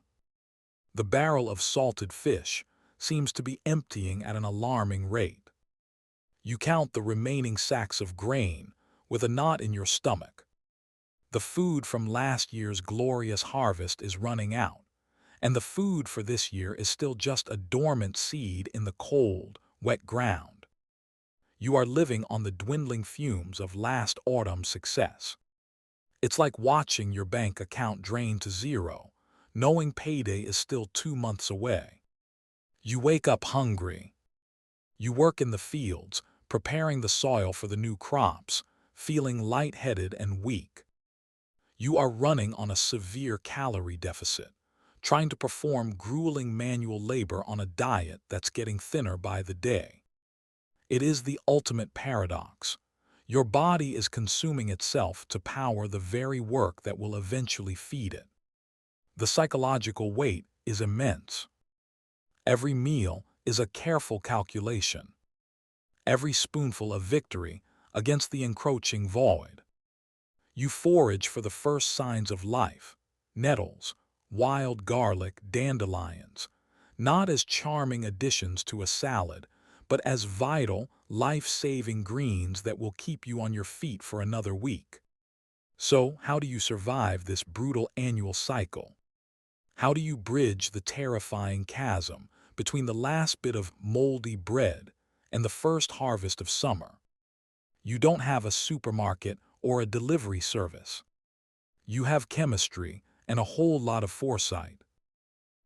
The barrel of salted fish seems to be emptying at an alarming rate. You count the remaining sacks of grain with a knot in your stomach. The food from last year's glorious harvest is running out, and the food for this year is still just a dormant seed in the cold, wet ground. You are living on the dwindling fumes of last autumn's success. It's like watching your bank account drain to zero, knowing payday is still 2 months away. You wake up hungry. You work in the fields, preparing the soil for the new crops, feeling lightheaded and weak. You are running on a severe calorie deficit, trying to perform grueling manual labor on a diet that's getting thinner by the day. It is the ultimate paradox. Your body is consuming itself to power the very work that will eventually feed it. The psychological weight is immense. Every meal is a careful calculation. Every spoonful of victory against the encroaching void. You forage for the first signs of life, nettles, wild garlic, dandelions, not as charming additions to a salad, but as vital, life-saving greens that will keep you on your feet for another week. So, how do you survive this brutal annual cycle? How do you bridge the terrifying chasm between the last bit of moldy bread and the first harvest of summer? You don't have a supermarket or a delivery service. You have chemistry and a whole lot of foresight.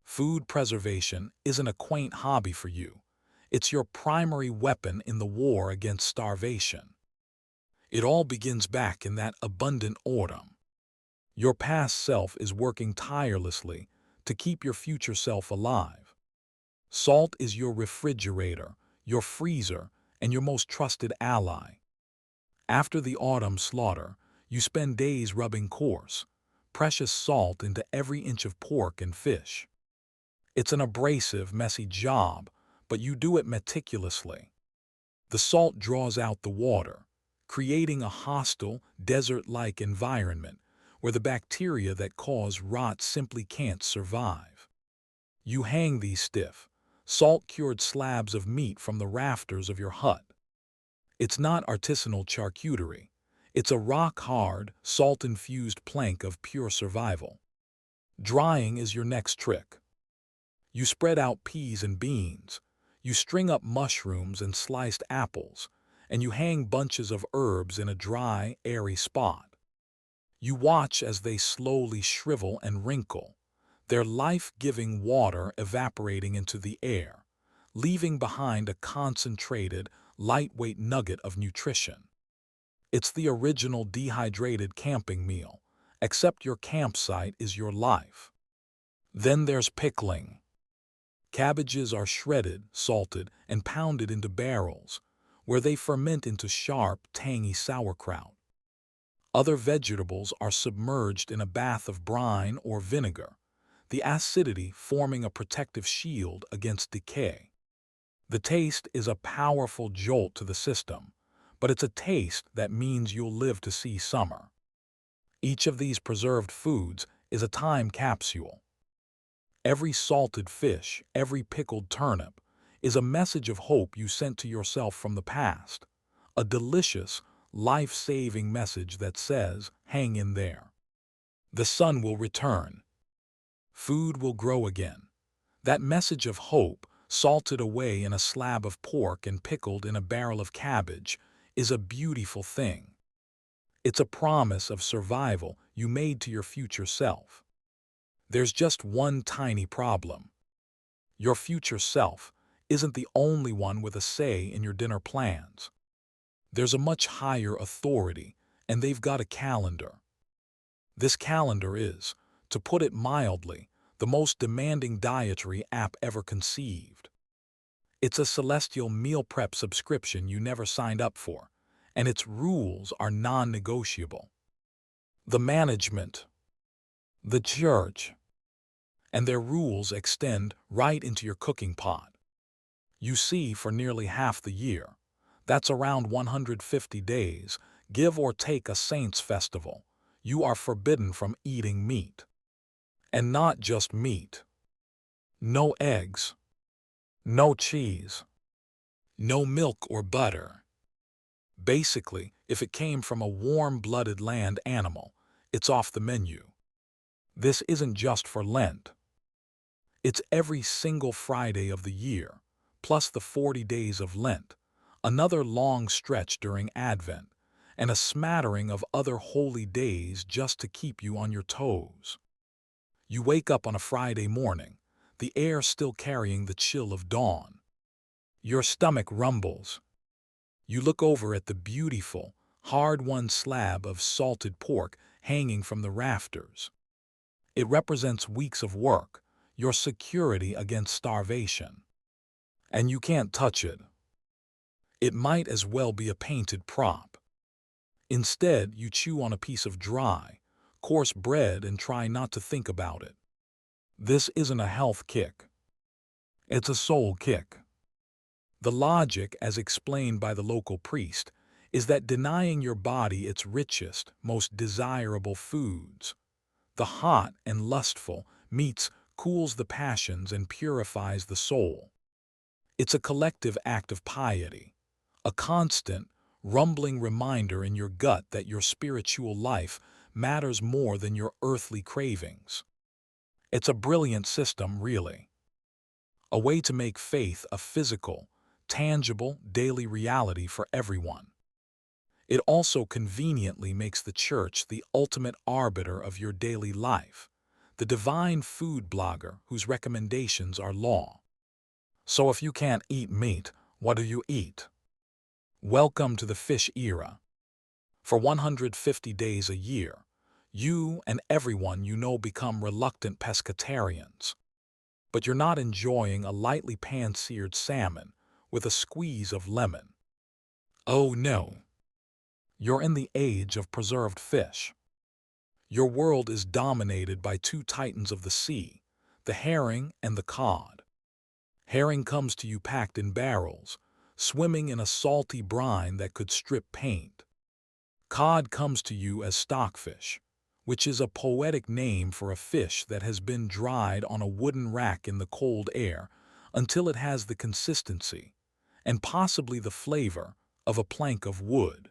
Food preservation isn't a quaint hobby for you. It's your primary weapon in the war against starvation. It all begins back in that abundant autumn. Your past self is working tirelessly to keep your future self alive. Salt is your refrigerator, your freezer, and your most trusted ally. After the autumn slaughter, you spend days rubbing coarse, precious salt into every inch of pork and fish. It's an abrasive, messy job, but you do it meticulously. The salt draws out the water, creating a hostile, desert-like environment where the bacteria that cause rot simply can't survive. You hang these stiff, salt-cured slabs of meat from the rafters of your hut. It's not artisanal charcuterie. It's a rock-hard, salt-infused plank of pure survival. Drying is your next trick. You spread out peas and beans. You string up mushrooms and sliced apples, and you hang bunches of herbs in a dry, airy spot. You watch as they slowly shrivel and wrinkle, their life-giving water evaporating into the air, leaving behind a concentrated, lightweight nugget of nutrition. It's the original dehydrated camping meal, except your campsite is your life. Then there's pickling. Cabbages are shredded, salted, and pounded into barrels, where they ferment into sharp, tangy sauerkraut. Other vegetables are submerged in a bath of brine or vinegar, the acidity forming a protective shield against decay. The taste is a powerful jolt to the system, but it's a taste that means you'll live to see summer. Each of these preserved foods is a time capsule. Every salted fish, every pickled turnip, is a message of hope you sent to yourself from the past, a delicious, life-saving message that says, hang in there. The sun will return. Food will grow again. That message of hope, salted away in a slab of pork and pickled in a barrel of cabbage, is a beautiful thing. It's a promise of survival you made to your future self. There's just one tiny problem. Your future self isn't the only one with a say in your dinner plans. There's a much higher authority, and they've got a calendar. This calendar is, to put it mildly, the most demanding dietary app ever conceived. It's a celestial meal prep subscription you never signed up for, and its rules are non-negotiable. The management, the church, and their rules extend right into your cooking pot. You see, for nearly half the year, that's around 150 days, give or take a saint's festival, you are forbidden from eating meat. And not just meat. No eggs. No cheese. No milk or butter. Basically, if it came from a warm-blooded land animal, it's off the menu. This isn't just for Lent. It's every single Friday of the year, plus the 40 days of Lent, another long stretch during Advent, and a smattering of other holy days just to keep you on your toes. You wake up on a Friday morning, the air still carrying the chill of dawn. Your stomach rumbles. You look over at the beautiful, hard-won slab of salted pork hanging from the rafters. It represents weeks of work, your security against starvation. And you can't touch it. It might as well be a painted prop. Instead, you chew on a piece of dry, coarse bread and try not to think about it. This isn't a health kick. It's a soul kick. The logic, as explained by the local priest, is that denying your body its richest, most desirable foods, the hot and lustful, meats cools the passions and purifies the soul. It's a collective act of piety, a constant, rumbling reminder in your gut that your spiritual life matters more than your earthly cravings. It's a brilliant system, really. A way to make faith a physical, tangible, daily reality for everyone. It also conveniently makes the church the ultimate arbiter of your daily life, the divine food blogger whose recommendations are law. So if you can't eat meat, what do you eat? Welcome to the fish era. For 150 days a year, you and everyone you know become reluctant pescatarians. But you're not enjoying a lightly pan-seared salmon with a squeeze of lemon. Oh no. You're in the age of preserved fish. Your world is dominated by two titans of the sea, the herring and the cod. Herring comes to you packed in barrels, swimming in a salty brine that could strip paint. Cod comes to you as stockfish, which is a poetic name for a fish that has been dried on a wooden rack in the cold air until it has the consistency, and possibly the flavor, of a plank of wood.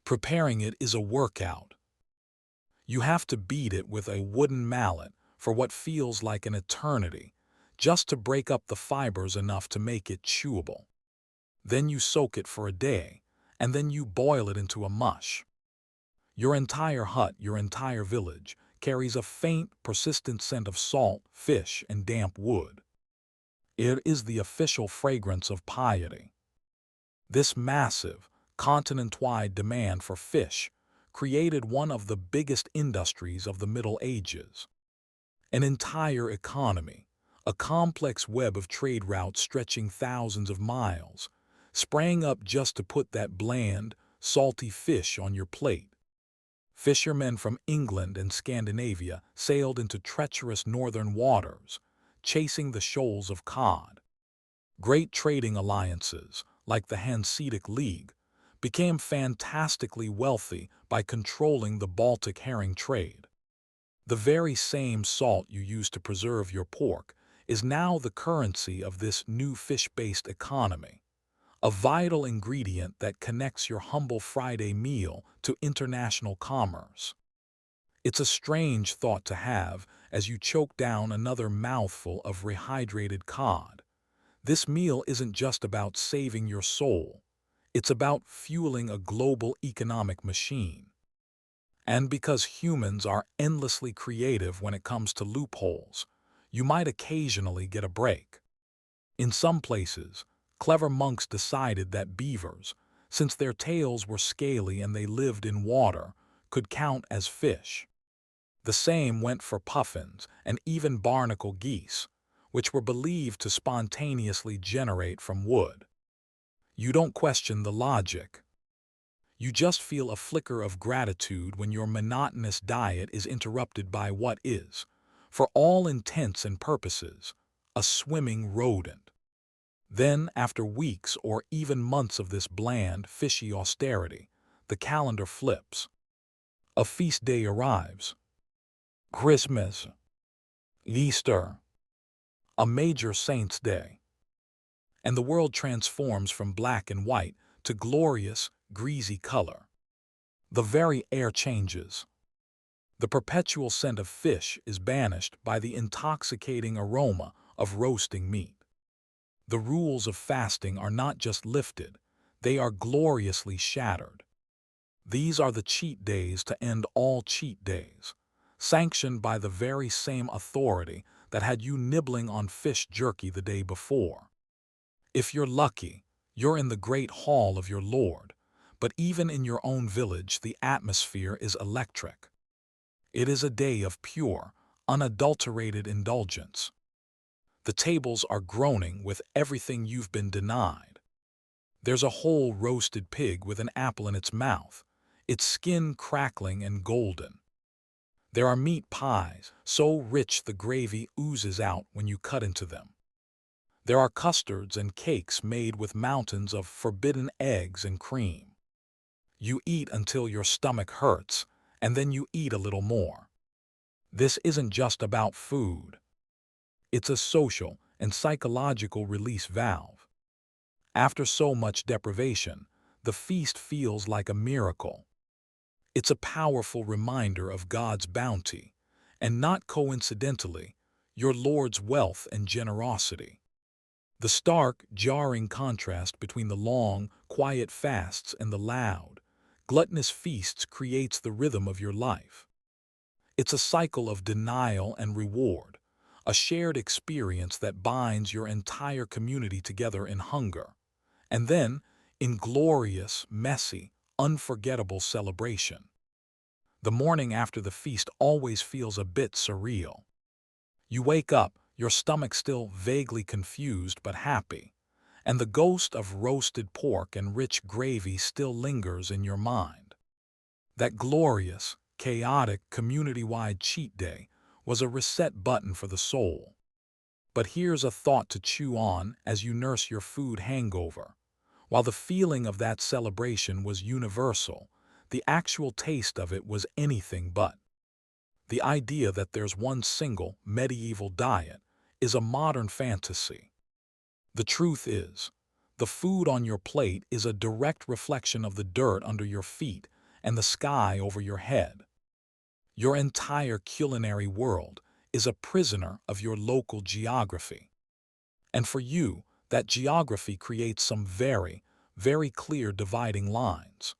Preparing it is a workout. You have to beat it with a wooden mallet for what feels like an eternity, just to break up the fibers enough to make it chewable. Then you soak it for a day, and then you boil it into a mush. Your entire hut, your entire village, carries a faint, persistent scent of salt, fish, and damp wood. It is the official fragrance of piety. This massive, continent-wide demand for fish created one of the biggest industries of the Middle Ages. An entire economy, a complex web of trade routes stretching thousands of miles, sprang up just to put that bland, salty fish on your plate. Fishermen from England and Scandinavia sailed into treacherous northern waters, chasing the shoals of cod. Great trading alliances, like the Hanseatic League, became fantastically wealthy by controlling the Baltic herring trade. The very same salt you use to preserve your pork is now the currency of this new fish-based economy, a vital ingredient that connects your humble Friday meal to international commerce. It's a strange thought to have as you choke down another mouthful of rehydrated cod. This meal isn't just about saving your soul, it's about fueling a global economic machine. And because humans are endlessly creative when it comes to loopholes, you might occasionally get a break. In some places, clever monks decided that beavers, since their tails were scaly and they lived in water, could count as fish. The same went for puffins and even barnacle geese, which were believed to spontaneously generate from wood. You don't question the logic. You just feel a flicker of gratitude when your monotonous diet is interrupted by what is, for all intents and purposes, a swimming rodent. Then, after weeks or even months of this bland, fishy austerity, the calendar flips. A feast day arrives. Christmas, Easter, a major saint's day. And the world transforms from black and white to glorious, greasy color. The very air changes. The perpetual scent of fish is banished by the intoxicating aroma of roasting meat. The rules of fasting are not just lifted, they are gloriously shattered. These are the cheat days to end all cheat days, sanctioned by the very same authority that had you nibbling on fish jerky the day before. If you're lucky, you're in the great hall of your Lord, but even in your own village the atmosphere is electric. It is a day of pure, unadulterated indulgence. The tables are groaning with everything you've been denied. There's a whole roasted pig with an apple in its mouth, its skin crackling and golden. There are meat pies, so rich the gravy oozes out when you cut into them. There are custards and cakes made with mountains of forbidden eggs and cream. You eat until your stomach hurts, and then you eat a little more. This isn't just about food. It's a social and psychological release valve. After so much deprivation, the feast feels like a miracle. It's a powerful reminder of God's bounty, and not coincidentally, your Lord's wealth and generosity. The stark, jarring contrast between the long, quiet fasts and the loud, gluttonous feasts creates the rhythm of your life. It's a cycle of denial and reward, a shared experience that binds your entire community together in hunger, and then in glorious, messy, unforgettable celebration. The morning after the feast always feels a bit surreal. You wake up, your stomach still vaguely confused but happy, and the ghost of roasted pork and rich gravy still lingers in your mind. That glorious, chaotic, community-wide cheat day was a reset button for the soul. But here's a thought to chew on as you nurse your food hangover. While the feeling of that celebration was universal, the actual taste of it was anything but. The idea that there's one single medieval diet is a modern fantasy. The truth is, the food on your plate is a direct reflection of the dirt under your feet and the sky over your head. Your entire culinary world is a prisoner of your local geography. And for you, that geography creates some very, very clear dividing lines.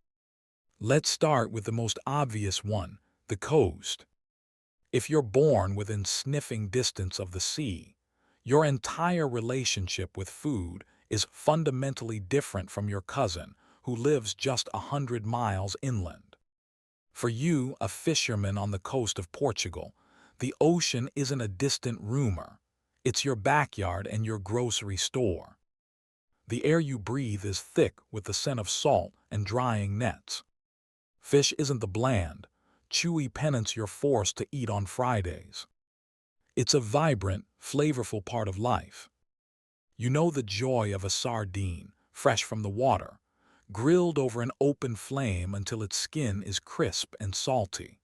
Let's start with the most obvious one, the coast. If you're born within sniffing distance of the sea, your entire relationship with food is fundamentally different from your cousin who lives just 100 miles inland. For you, a fisherman on the coast of Portugal, the ocean isn't a distant rumor. It's your backyard and your grocery store. The air you breathe is thick with the scent of salt and drying nets. Fish isn't the bland, chewy penance you're forced to eat on Fridays. It's a vibrant, flavorful part of life. You know the joy of a sardine, fresh from the water, grilled over an open flame until its skin is crisp and salty.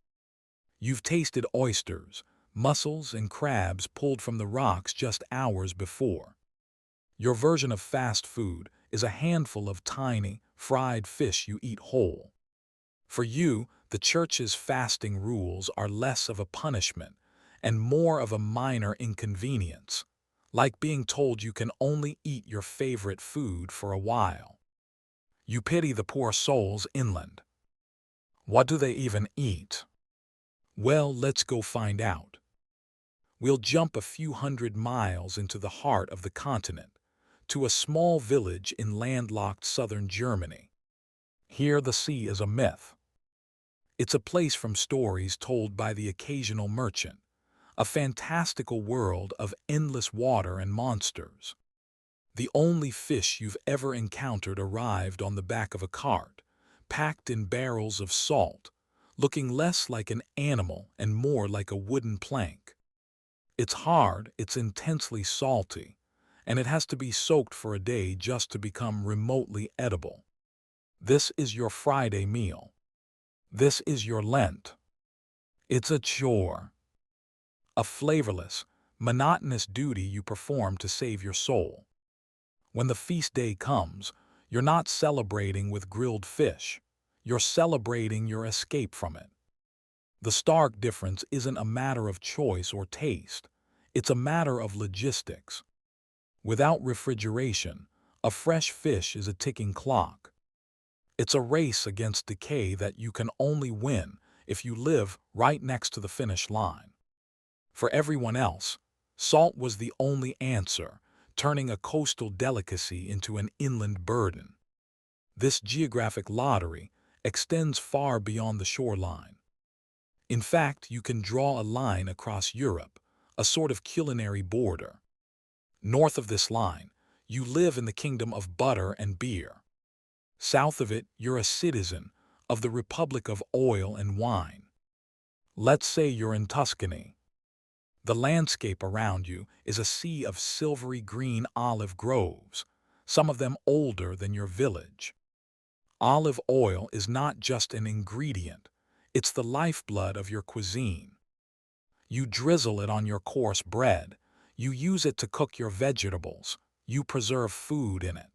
You've tasted oysters, mussels, and crabs pulled from the rocks just hours before. Your version of fast food is a handful of tiny, fried fish you eat whole. For you, the church's fasting rules are less of a punishment and more of a minor inconvenience, like being told you can only eat your favorite food for a while. You pity the poor souls inland. What do they even eat? Well, let's go find out. We'll jump a few 100 miles into the heart of the continent, to a small village in landlocked southern Germany. Here the sea is a myth. It's a place from stories told by the occasional merchant, a fantastical world of endless water and monsters. The only fish you've ever encountered arrived on the back of a cart, packed in barrels of salt, looking less like an animal and more like a wooden plank. It's hard, it's intensely salty, and it has to be soaked for a day just to become remotely edible. This is your Friday meal. This is your Lent. It's a chore, a flavorless, monotonous duty you perform to save your soul. When the feast day comes, you're not celebrating with grilled fish. You're celebrating your escape from it. The stark difference isn't a matter of choice or taste. It's a matter of logistics. Without refrigeration, a fresh fish is a ticking clock. It's a race against decay that you can only win if you live right next to the finish line. For everyone else, salt was the only answer, turning a coastal delicacy into an inland burden. This geographic lottery extends far beyond the shoreline. In fact, you can draw a line across Europe, a sort of culinary border. North of this line, you live in the kingdom of butter and beer. South of it, you're a citizen of the Republic of Oil and Wine. Let's say you're in Tuscany. The landscape around you is a sea of silvery green olive groves, some of them older than your village. Olive oil is not just an ingredient, it's the lifeblood of your cuisine. You drizzle it on your coarse bread, you use it to cook your vegetables, you preserve food in it.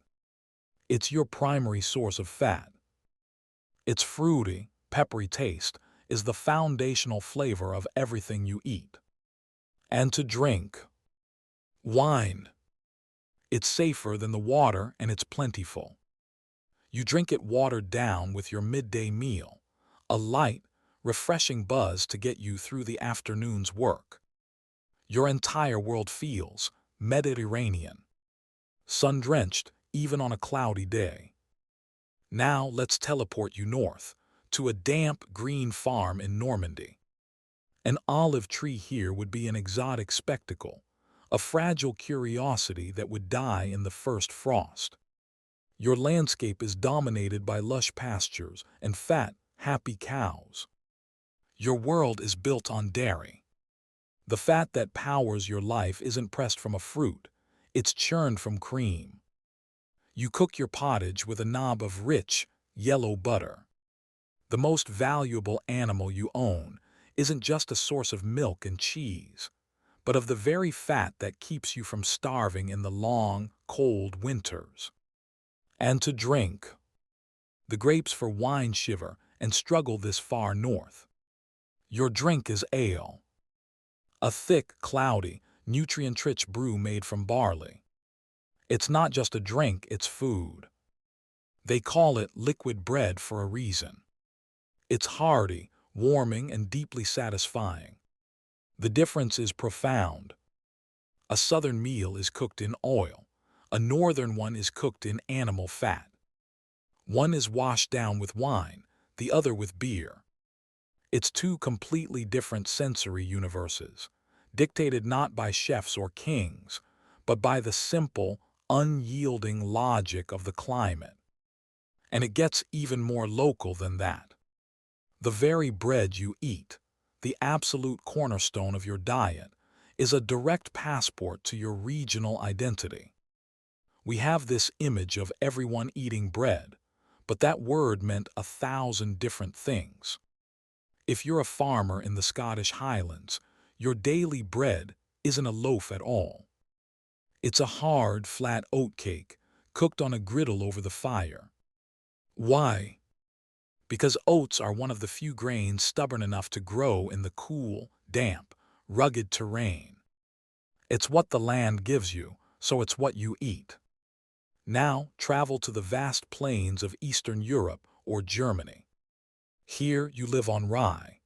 It's your primary source of fat. Its fruity, peppery taste is the foundational flavor of everything you eat. And to drink, wine. It's safer than the water and it's plentiful. You drink it watered down with your midday meal, a light, refreshing buzz to get you through the afternoon's work. Your entire world feels Mediterranean, sun-drenched even on a cloudy day. Now let's teleport you north, to a damp green farm in Normandy. An olive tree here would be an exotic spectacle, a fragile curiosity that would die in the first frost. Your landscape is dominated by lush pastures and fat, happy cows. Your world is built on dairy. The fat that powers your life isn't pressed from a fruit, it's churned from cream. You cook your pottage with a knob of rich, yellow butter. The most valuable animal you own isn't just a source of milk and cheese, but of the very fat that keeps you from starving in the long, cold winters. And to drink. The grapes for wine shiver and struggle this far north. Your drink is ale. A thick, cloudy, nutrient-rich brew made from barley. It's not just a drink, it's food. They call it liquid bread for a reason. It's hearty, warming, and deeply satisfying. The difference is profound. A southern meal is cooked in oil. A northern one is cooked in animal fat. One is washed down with wine, the other with beer. It's two completely different sensory universes, dictated not by chefs or kings, but by the simple, unyielding logic of the climate. And it gets even more local than that. The very bread you eat, the absolute cornerstone of your diet, is a direct passport to your regional identity. We have this image of everyone eating bread, but that word meant 1,000 different things. If you're a farmer in the Scottish Highlands, your daily bread isn't a loaf at all. It's a hard, flat oatcake cooked on a griddle over the fire. Why? Because oats are one of the few grains stubborn enough to grow in the cool, damp, rugged terrain. It's what the land gives you, so it's what you eat. Now travel to the vast plains of Eastern Europe or Germany. Here you live on rye.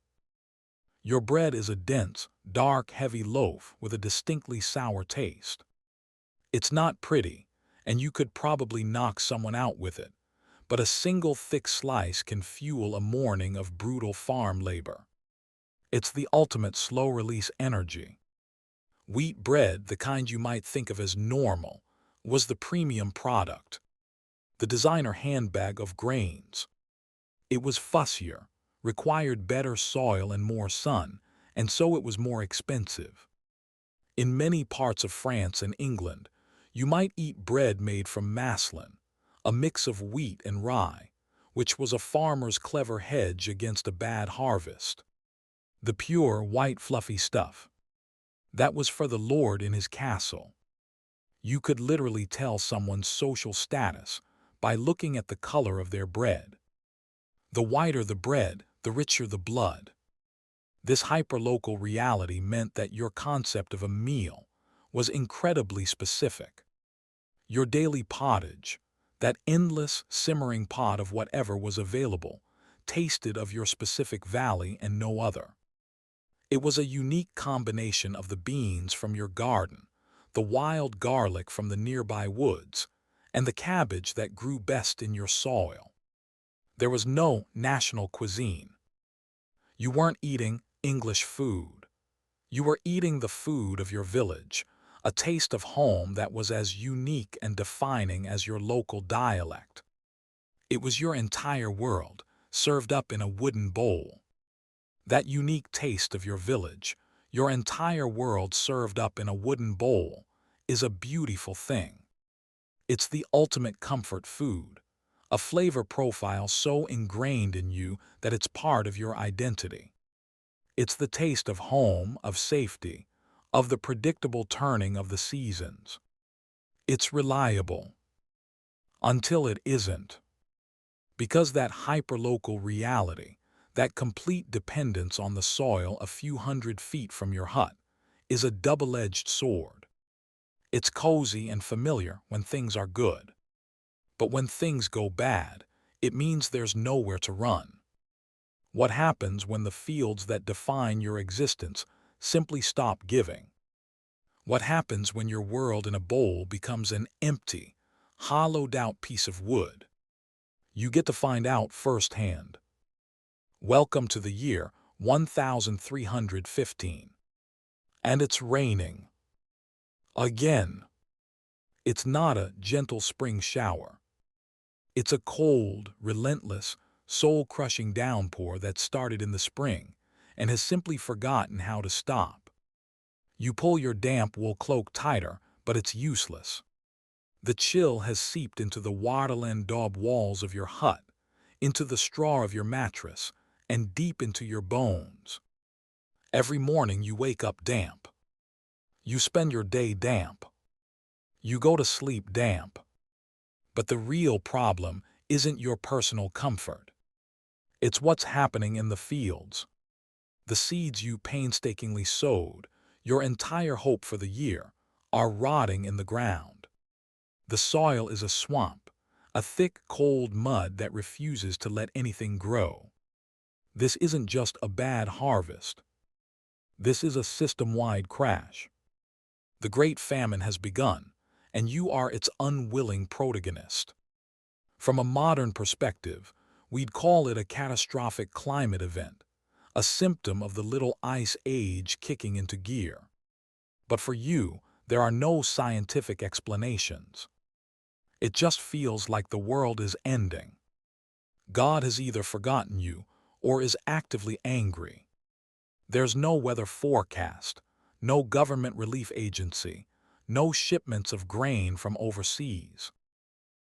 Your bread is a dense, dark, heavy loaf with a distinctly sour taste. It's not pretty, and you could probably knock someone out with it, but a single thick slice can fuel a morning of brutal farm labor. It's the ultimate slow-release energy. Wheat bread, the kind you might think of as normal, was the premium product, the designer handbag of grains. It was fussier, required better soil and more sun, and so it was more expensive. In many parts of France and England, you might eat bread made from maslin, a mix of wheat and rye, which was a farmer's clever hedge against a bad harvest. The pure, white, fluffy stuff. That was for the lord in his castle. You could literally tell someone's social status by looking at the color of their bread. The whiter the bread, the richer the blood. This hyperlocal reality meant that your concept of a meal was incredibly specific. Your daily pottage, that endless, simmering pot of whatever was available, tasted of your specific valley and no other. It was a unique combination of the beans from your garden, the wild garlic from the nearby woods, and the cabbage that grew best in your soil. There was no national cuisine. You weren't eating English food. You were eating the food of your village, a taste of home that was as unique and defining as your local dialect. It was your entire world, served up in a wooden bowl. That unique taste of your village, your entire world served up in a wooden bowl, is a beautiful thing. It's the ultimate comfort food, a flavor profile so ingrained in you that it's part of your identity. It's the taste of home, of safety, of the predictable turning of the seasons. It's reliable. Until it isn't. Because that hyperlocal reality, that complete dependence on the soil a few hundred feet from your hut, is a double-edged sword. It's cozy and familiar when things are good. But when things go bad, it means there's nowhere to run. What happens when the fields that define your existence simply stop giving? What happens when your world in a bowl becomes an empty, hollowed-out piece of wood? You get to find out firsthand. Welcome to the year 1315. And it's raining. Again. It's not a gentle spring shower. It's a cold, relentless, soul-crushing downpour that started in the spring and has simply forgotten how to stop. You pull your damp wool cloak tighter, but it's useless. The chill has seeped into the wattle and daub walls of your hut, into the straw of your mattress, and deep into your bones. Every morning you wake up damp. You spend your day damp. You go to sleep damp. But the real problem isn't your personal comfort. It's what's happening in the fields. The seeds you painstakingly sowed, your entire hope for the year, are rotting in the ground. The soil is a swamp, a thick, cold mud that refuses to let anything grow. This isn't just a bad harvest. This is a system-wide crash. The Great Famine has begun, and you are its unwilling protagonist. From a modern perspective, we'd call it a catastrophic climate event, a symptom of the Little Ice Age kicking into gear. But for you, there are no scientific explanations. It just feels like the world is ending. God has either forgotten you or is actively angry. There's no weather forecast, no government relief agency, no shipments of grain from overseas.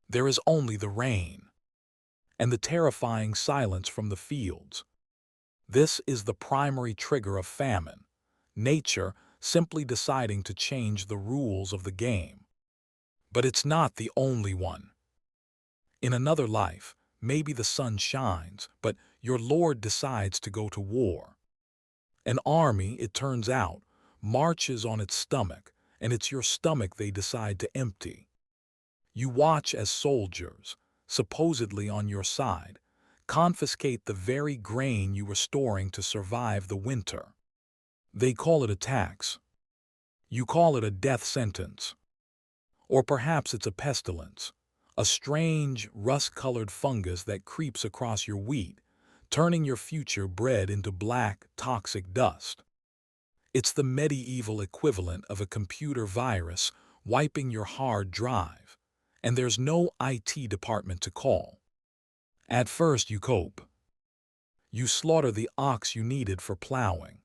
There is only the rain and the terrifying silence from the fields. This is the primary trigger of famine, nature simply deciding to change the rules of the game. But it's not the only one. In another life, maybe the sun shines, but your Lord decides to go to war. An army, it turns out, marches on its stomach, and it's your stomach they decide to empty. You watch as soldiers, supposedly on your side, confiscate the very grain you were storing to survive the winter. They call it a tax. You call it a death sentence. Or perhaps it's a pestilence, a strange, rust-colored fungus that creeps across your wheat, turning your future bread into black, toxic dust. It's the medieval equivalent of a computer virus wiping your hard drive, and there's no IT department to call. At first you cope. You slaughter the ox you needed for plowing.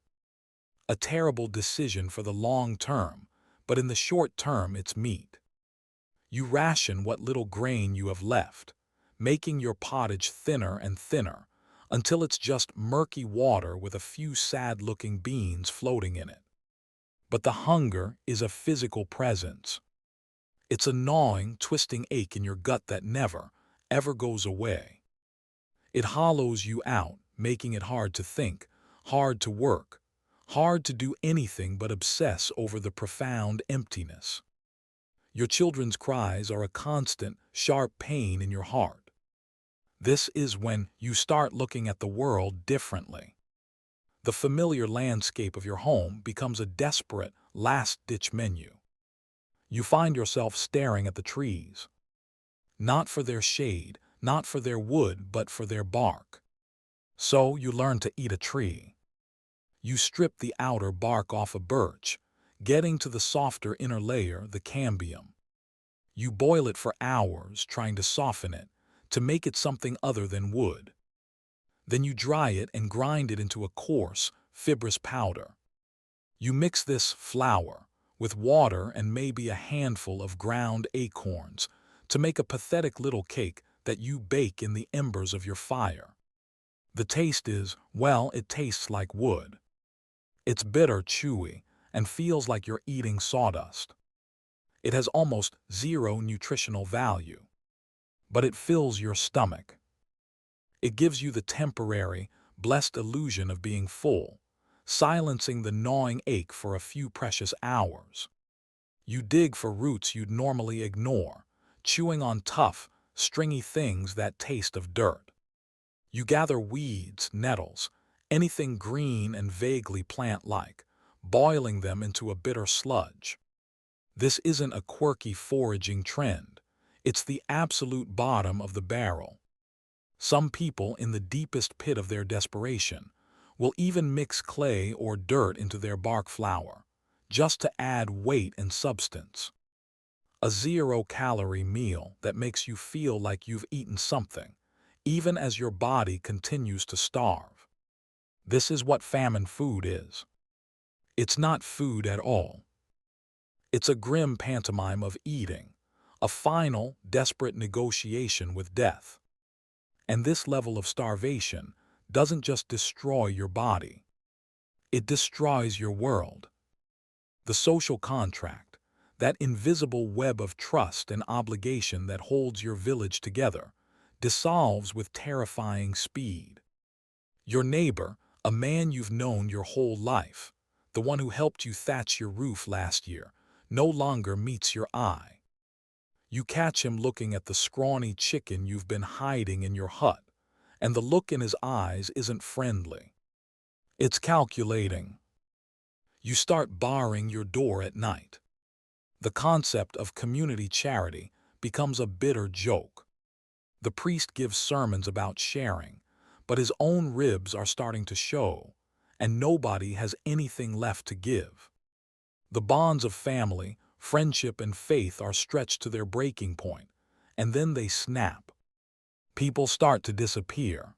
A terrible decision for the long term, but in the short term it's meat. You ration what little grain you have left, making your pottage thinner and thinner, until it's just murky water with a few sad-looking beans floating in it. But the hunger is a physical presence. It's a gnawing, twisting ache in your gut that never, ever goes away. It hollows you out, making it hard to think, hard to work, hard to do anything but obsess over the profound emptiness. Your children's cries are a constant, sharp pain in your heart. This is when you start looking at the world differently. The familiar landscape of your home becomes a desperate, last-ditch menu. You find yourself staring at the trees, not for their shade, not for their wood, but for their bark. So you learn to eat a tree. You strip the outer bark off a birch, getting to the softer inner layer, the cambium. You boil it for hours, trying to soften it, to make it something other than wood. Then you dry it and grind it into a coarse, fibrous powder. You mix this flour with water and maybe a handful of ground acorns to make a pathetic little cake that you bake in the embers of your fire. The taste is, well, it tastes like wood. It's bitter, chewy, and feels like you're eating sawdust. It has almost zero nutritional value, but it fills your stomach. It gives you the temporary, blessed illusion of being full, silencing the gnawing ache for a few precious hours. You dig for roots you'd normally ignore, chewing on tough, stringy things that taste of dirt. You gather weeds, nettles, anything green and vaguely plant-like, boiling them into a bitter sludge. This isn't a quirky foraging trend. It's the absolute bottom of the barrel. Some people, in the deepest pit of their desperation, will even mix clay or dirt into their bark flour, just to add weight and substance. A zero-calorie meal that makes you feel like you've eaten something, even as your body continues to starve. This is what famine food is. It's not food at all. It's a grim pantomime of eating, a final, desperate negotiation with death. And this level of starvation doesn't just destroy your body. It destroys your world. The social contract, that invisible web of trust and obligation that holds your village together, dissolves with terrifying speed. Your neighbor, a man you've known your whole life, the one who helped you thatch your roof last year, no longer meets your eye. You catch him looking at the scrawny chicken you've been hiding in your hut, and the look in his eyes isn't friendly. It's calculating. You start barring your door at night. The concept of community charity becomes a bitter joke. The priest gives sermons about sharing, but his own ribs are starting to show, and nobody has anything left to give. The bonds of family, friendship, and faith are stretched to their breaking point, and then they snap. People start to disappear.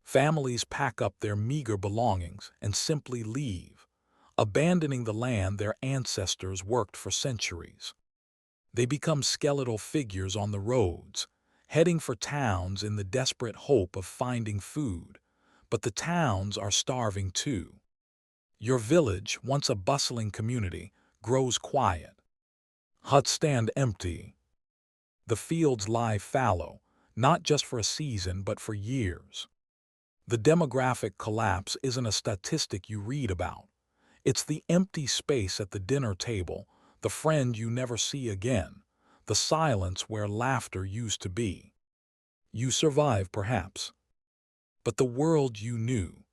Families pack up their meager belongings and simply leave, abandoning the land their ancestors worked for centuries. They become skeletal figures on the roads, heading for towns in the desperate hope of finding food, but the towns are starving too. Your village, once a bustling community, grows quiet. Huts stand empty. The fields lie fallow, not just for a season but for years. The demographic collapse isn't a statistic you read about. It's the empty space at the dinner table, the friend you never see again, the silence where laughter used to be. You survive, perhaps, but the world you knew,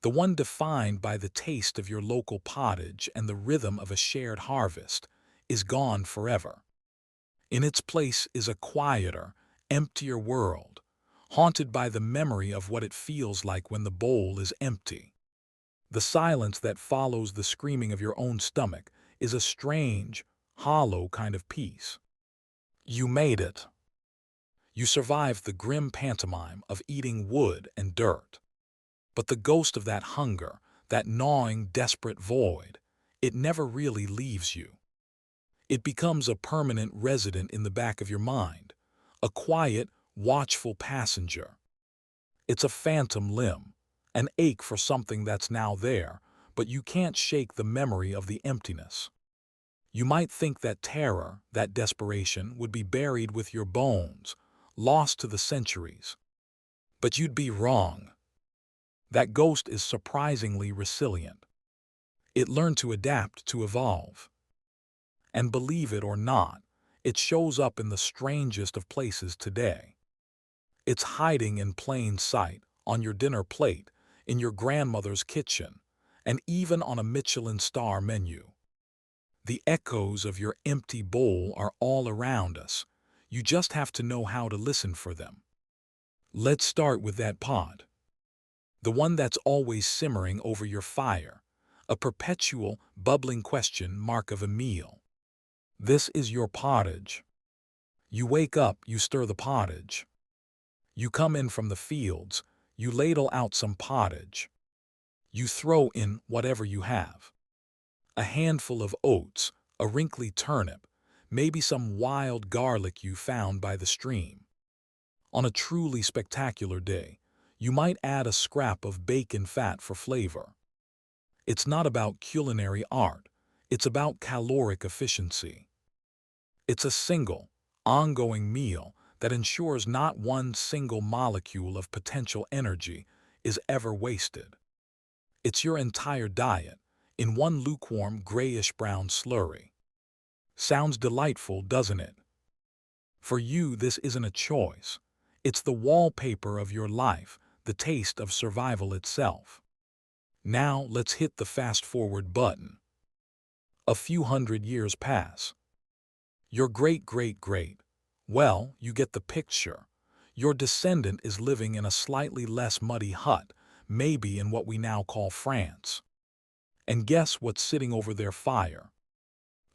the one defined by the taste of your local pottage and the rhythm of a shared harvest, is gone forever. In its place is a quieter, emptier world, haunted by the memory of what it feels like when the bowl is empty. The silence that follows the screaming of your own stomach is a strange, hollow kind of peace. You made it. You survived the grim pantomime of eating wood and dirt. But the ghost of that hunger, that gnawing, desperate void, it never really leaves you. It becomes a permanent resident in the back of your mind, a quiet, watchful passenger. It's a phantom limb, an ache for something that's now there, but you can't shake the memory of the emptiness. You might think that terror, that desperation, would be buried with your bones, lost to the centuries. But you'd be wrong. That ghost is surprisingly resilient. It learned to adapt, to evolve. And believe it or not, it shows up in the strangest of places today. It's hiding in plain sight, on your dinner plate, in your grandmother's kitchen, and even on a Michelin star menu. The echoes of your empty bowl are all around us. You just have to know how to listen for them. Let's start with that pot. The one that's always simmering over your fire, a perpetual, bubbling question mark of a meal. This is your pottage. You wake up, you stir the pottage. You come in from the fields, you ladle out some pottage. You throw in whatever you have. A handful of oats, a wrinkly turnip, maybe some wild garlic you found by the stream. On a truly spectacular day, you might add a scrap of bacon fat for flavor. It's not about culinary art, it's about caloric efficiency. It's a single, ongoing meal that ensures not one single molecule of potential energy is ever wasted. It's your entire diet, in one lukewarm grayish-brown slurry. Sounds delightful, doesn't it? For you, this isn't a choice. It's the wallpaper of your life, the taste of survival itself. Now let's hit the fast-forward button. A few hundred years pass. Your great-great-great, well, you get the picture. Your descendant is living in a slightly less muddy hut, maybe in what we now call France. And guess what's sitting over their fire?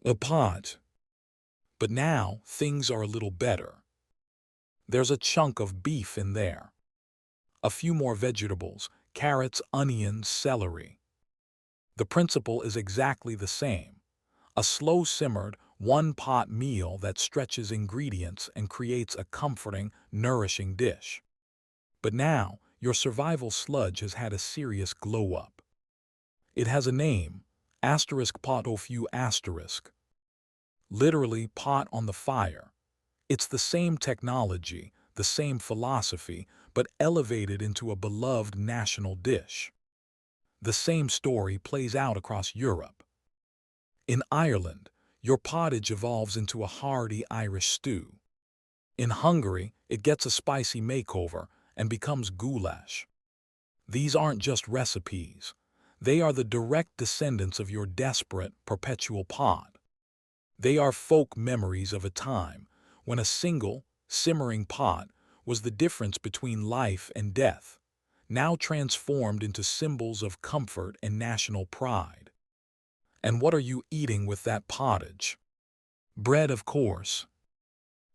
A pot. But now things are a little better. There's a chunk of beef in there. A few more vegetables, carrots, onions, celery. The principle is exactly the same. A slow-simmered, one-pot meal that stretches ingredients and creates a comforting, nourishing dish. But now, your survival sludge has had a serious glow-up. It has a name, *pot au feu*. Literally, pot on the fire. It's the same technology, the same philosophy, but elevated into a beloved national dish. The same story plays out across Europe. In Ireland, your pottage evolves into a hearty Irish stew. In Hungary, it gets a spicy makeover and becomes goulash. These aren't just recipes. They are the direct descendants of your desperate, perpetual pot. They are folk memories of a time when a single, simmering pot was the difference between life and death, now transformed into symbols of comfort and national pride. And what are you eating with that pottage? Bread, of course.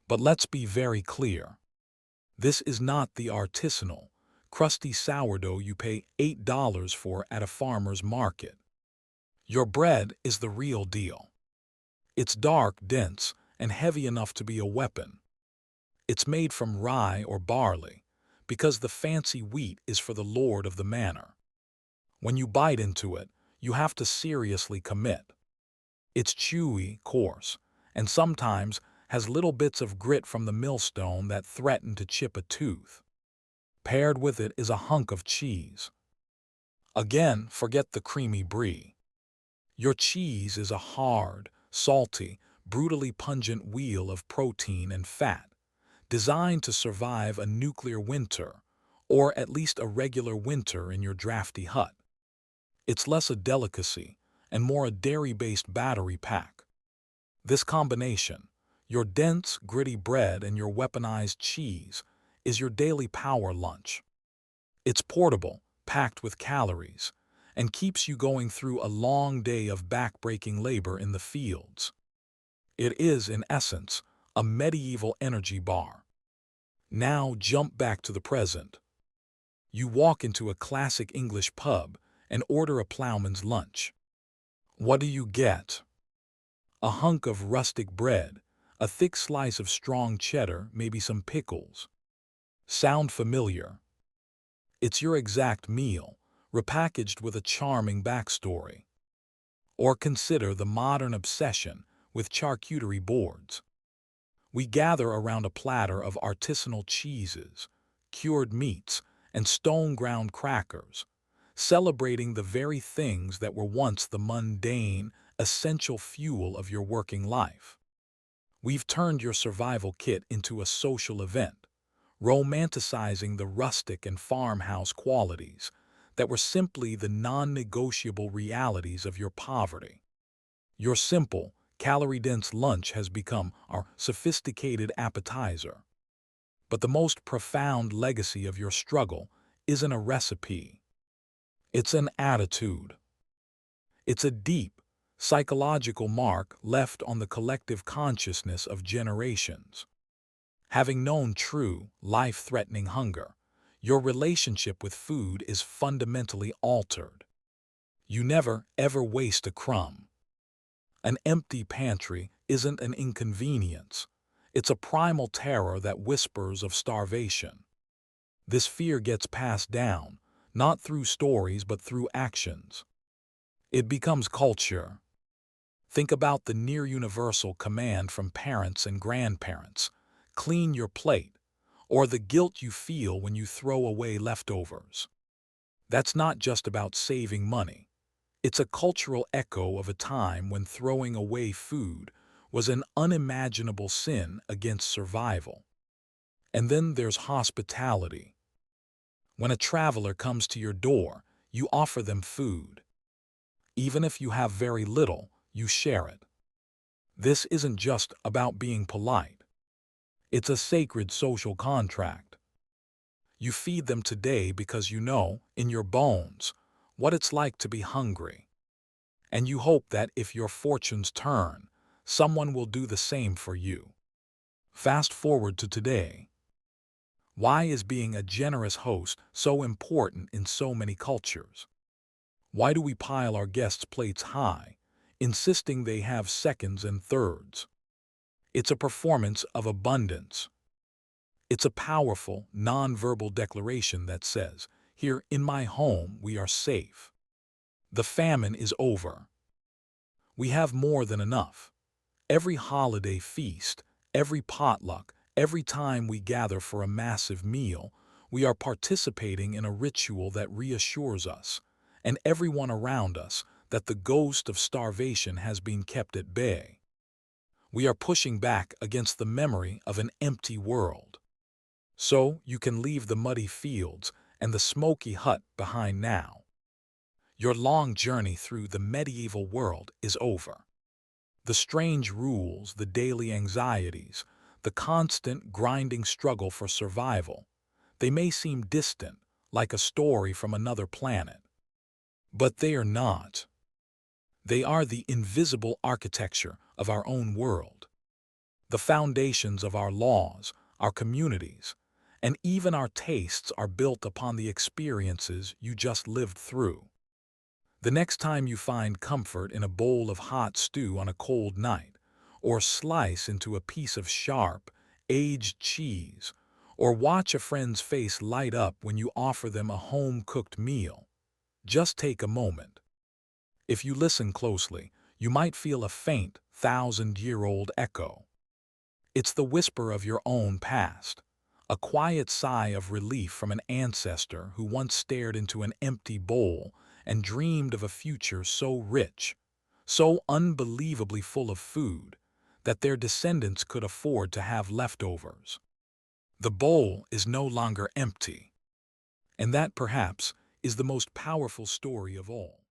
But let's be very clear. This is not the artisanal, crusty sourdough you pay $8 for at a farmer's market. Your bread is the real deal. It's dark, dense, and heavy enough to be a weapon. It's made from rye or barley, because the fancy wheat is for the lord of the manor. When you bite into it, you have to seriously commit. It's chewy, coarse, and sometimes has little bits of grit from the millstone that threaten to chip a tooth. Paired with it is a hunk of cheese. Again, forget the creamy brie. Your cheese is a hard, salty, brutally pungent wheel of protein and fat, designed to survive a nuclear winter, or at least a regular winter in your drafty hut. It's less a delicacy and more a dairy-based battery pack. This combination, your dense, gritty bread and your weaponized cheese, is your daily power lunch. It's portable, packed with calories, and keeps you going through a long day of back-breaking labor in the fields. It is, in essence, a medieval energy bar. Now jump back to the present. You walk into a classic English pub and order a ploughman's lunch. What do you get? A hunk of rustic bread, a thick slice of strong cheddar, maybe some pickles. Sound familiar? It's your exact meal, repackaged with a charming backstory. Or consider the modern obsession with charcuterie boards. We gather around a platter of artisanal cheeses, cured meats, and stone-ground crackers, celebrating the very things that were once the mundane, essential fuel of your working life. We've turned your survival kit into a social event, romanticizing the rustic and farmhouse qualities that were simply the non-negotiable realities of your poverty. Your simple, calorie-dense lunch has become our sophisticated appetizer. But the most profound legacy of your struggle isn't a recipe. It's an attitude. It's a deep, psychological mark left on the collective consciousness of generations. Having known true, life-threatening hunger, your relationship with food is fundamentally altered. You never, ever waste a crumb. An empty pantry isn't an inconvenience. It's a primal terror that whispers of starvation. This fear gets passed down, not through stories but through actions. It becomes culture. Think about the near-universal command from parents and grandparents, clean your plate, or the guilt you feel when you throw away leftovers. That's not just about saving money. It's a cultural echo of a time when throwing away food was an unimaginable sin against survival. And then there's hospitality. When a traveler comes to your door, you offer them food. Even if you have very little, you share it. This isn't just about being polite. It's a sacred social contract. You feed them today because you know, in your bones, what it's like to be hungry. And you hope that if your fortunes turn, someone will do the same for you. Fast forward to today. Why is being a generous host so important in so many cultures? Why do we pile our guests' plates high, insisting they have seconds and thirds? It's a performance of abundance. It's a powerful, non-verbal declaration that says, "Here in my home we are safe. The famine is over. We have more than enough." Every holiday feast, every potluck, every time we gather for a massive meal, we are participating in a ritual that reassures us, and everyone around us, that the ghost of starvation has been kept at bay. We are pushing back against the memory of an empty world. So you can leave the muddy fields and the smoky hut behind now. Your long journey through the medieval world is over. The strange rules, the daily anxieties, the constant grinding struggle for survival, they may seem distant, like a story from another planet. But they are not. They are the invisible architecture of our own world, the foundations of our laws, our communities, and even our tastes are built upon the experiences you just lived through. The next time you find comfort in a bowl of hot stew on a cold night, or slice into a piece of sharp, aged cheese, or watch a friend's face light up when you offer them a home-cooked meal, just take a moment. If you listen closely, you might feel a faint, thousand-year-old echo. It's the whisper of your own past, a quiet sigh of relief from an ancestor who once stared into an empty bowl and dreamed of a future so rich, so unbelievably full of food, that their descendants could afford to have leftovers. The bowl is no longer empty, and that perhaps is the most powerful story of all.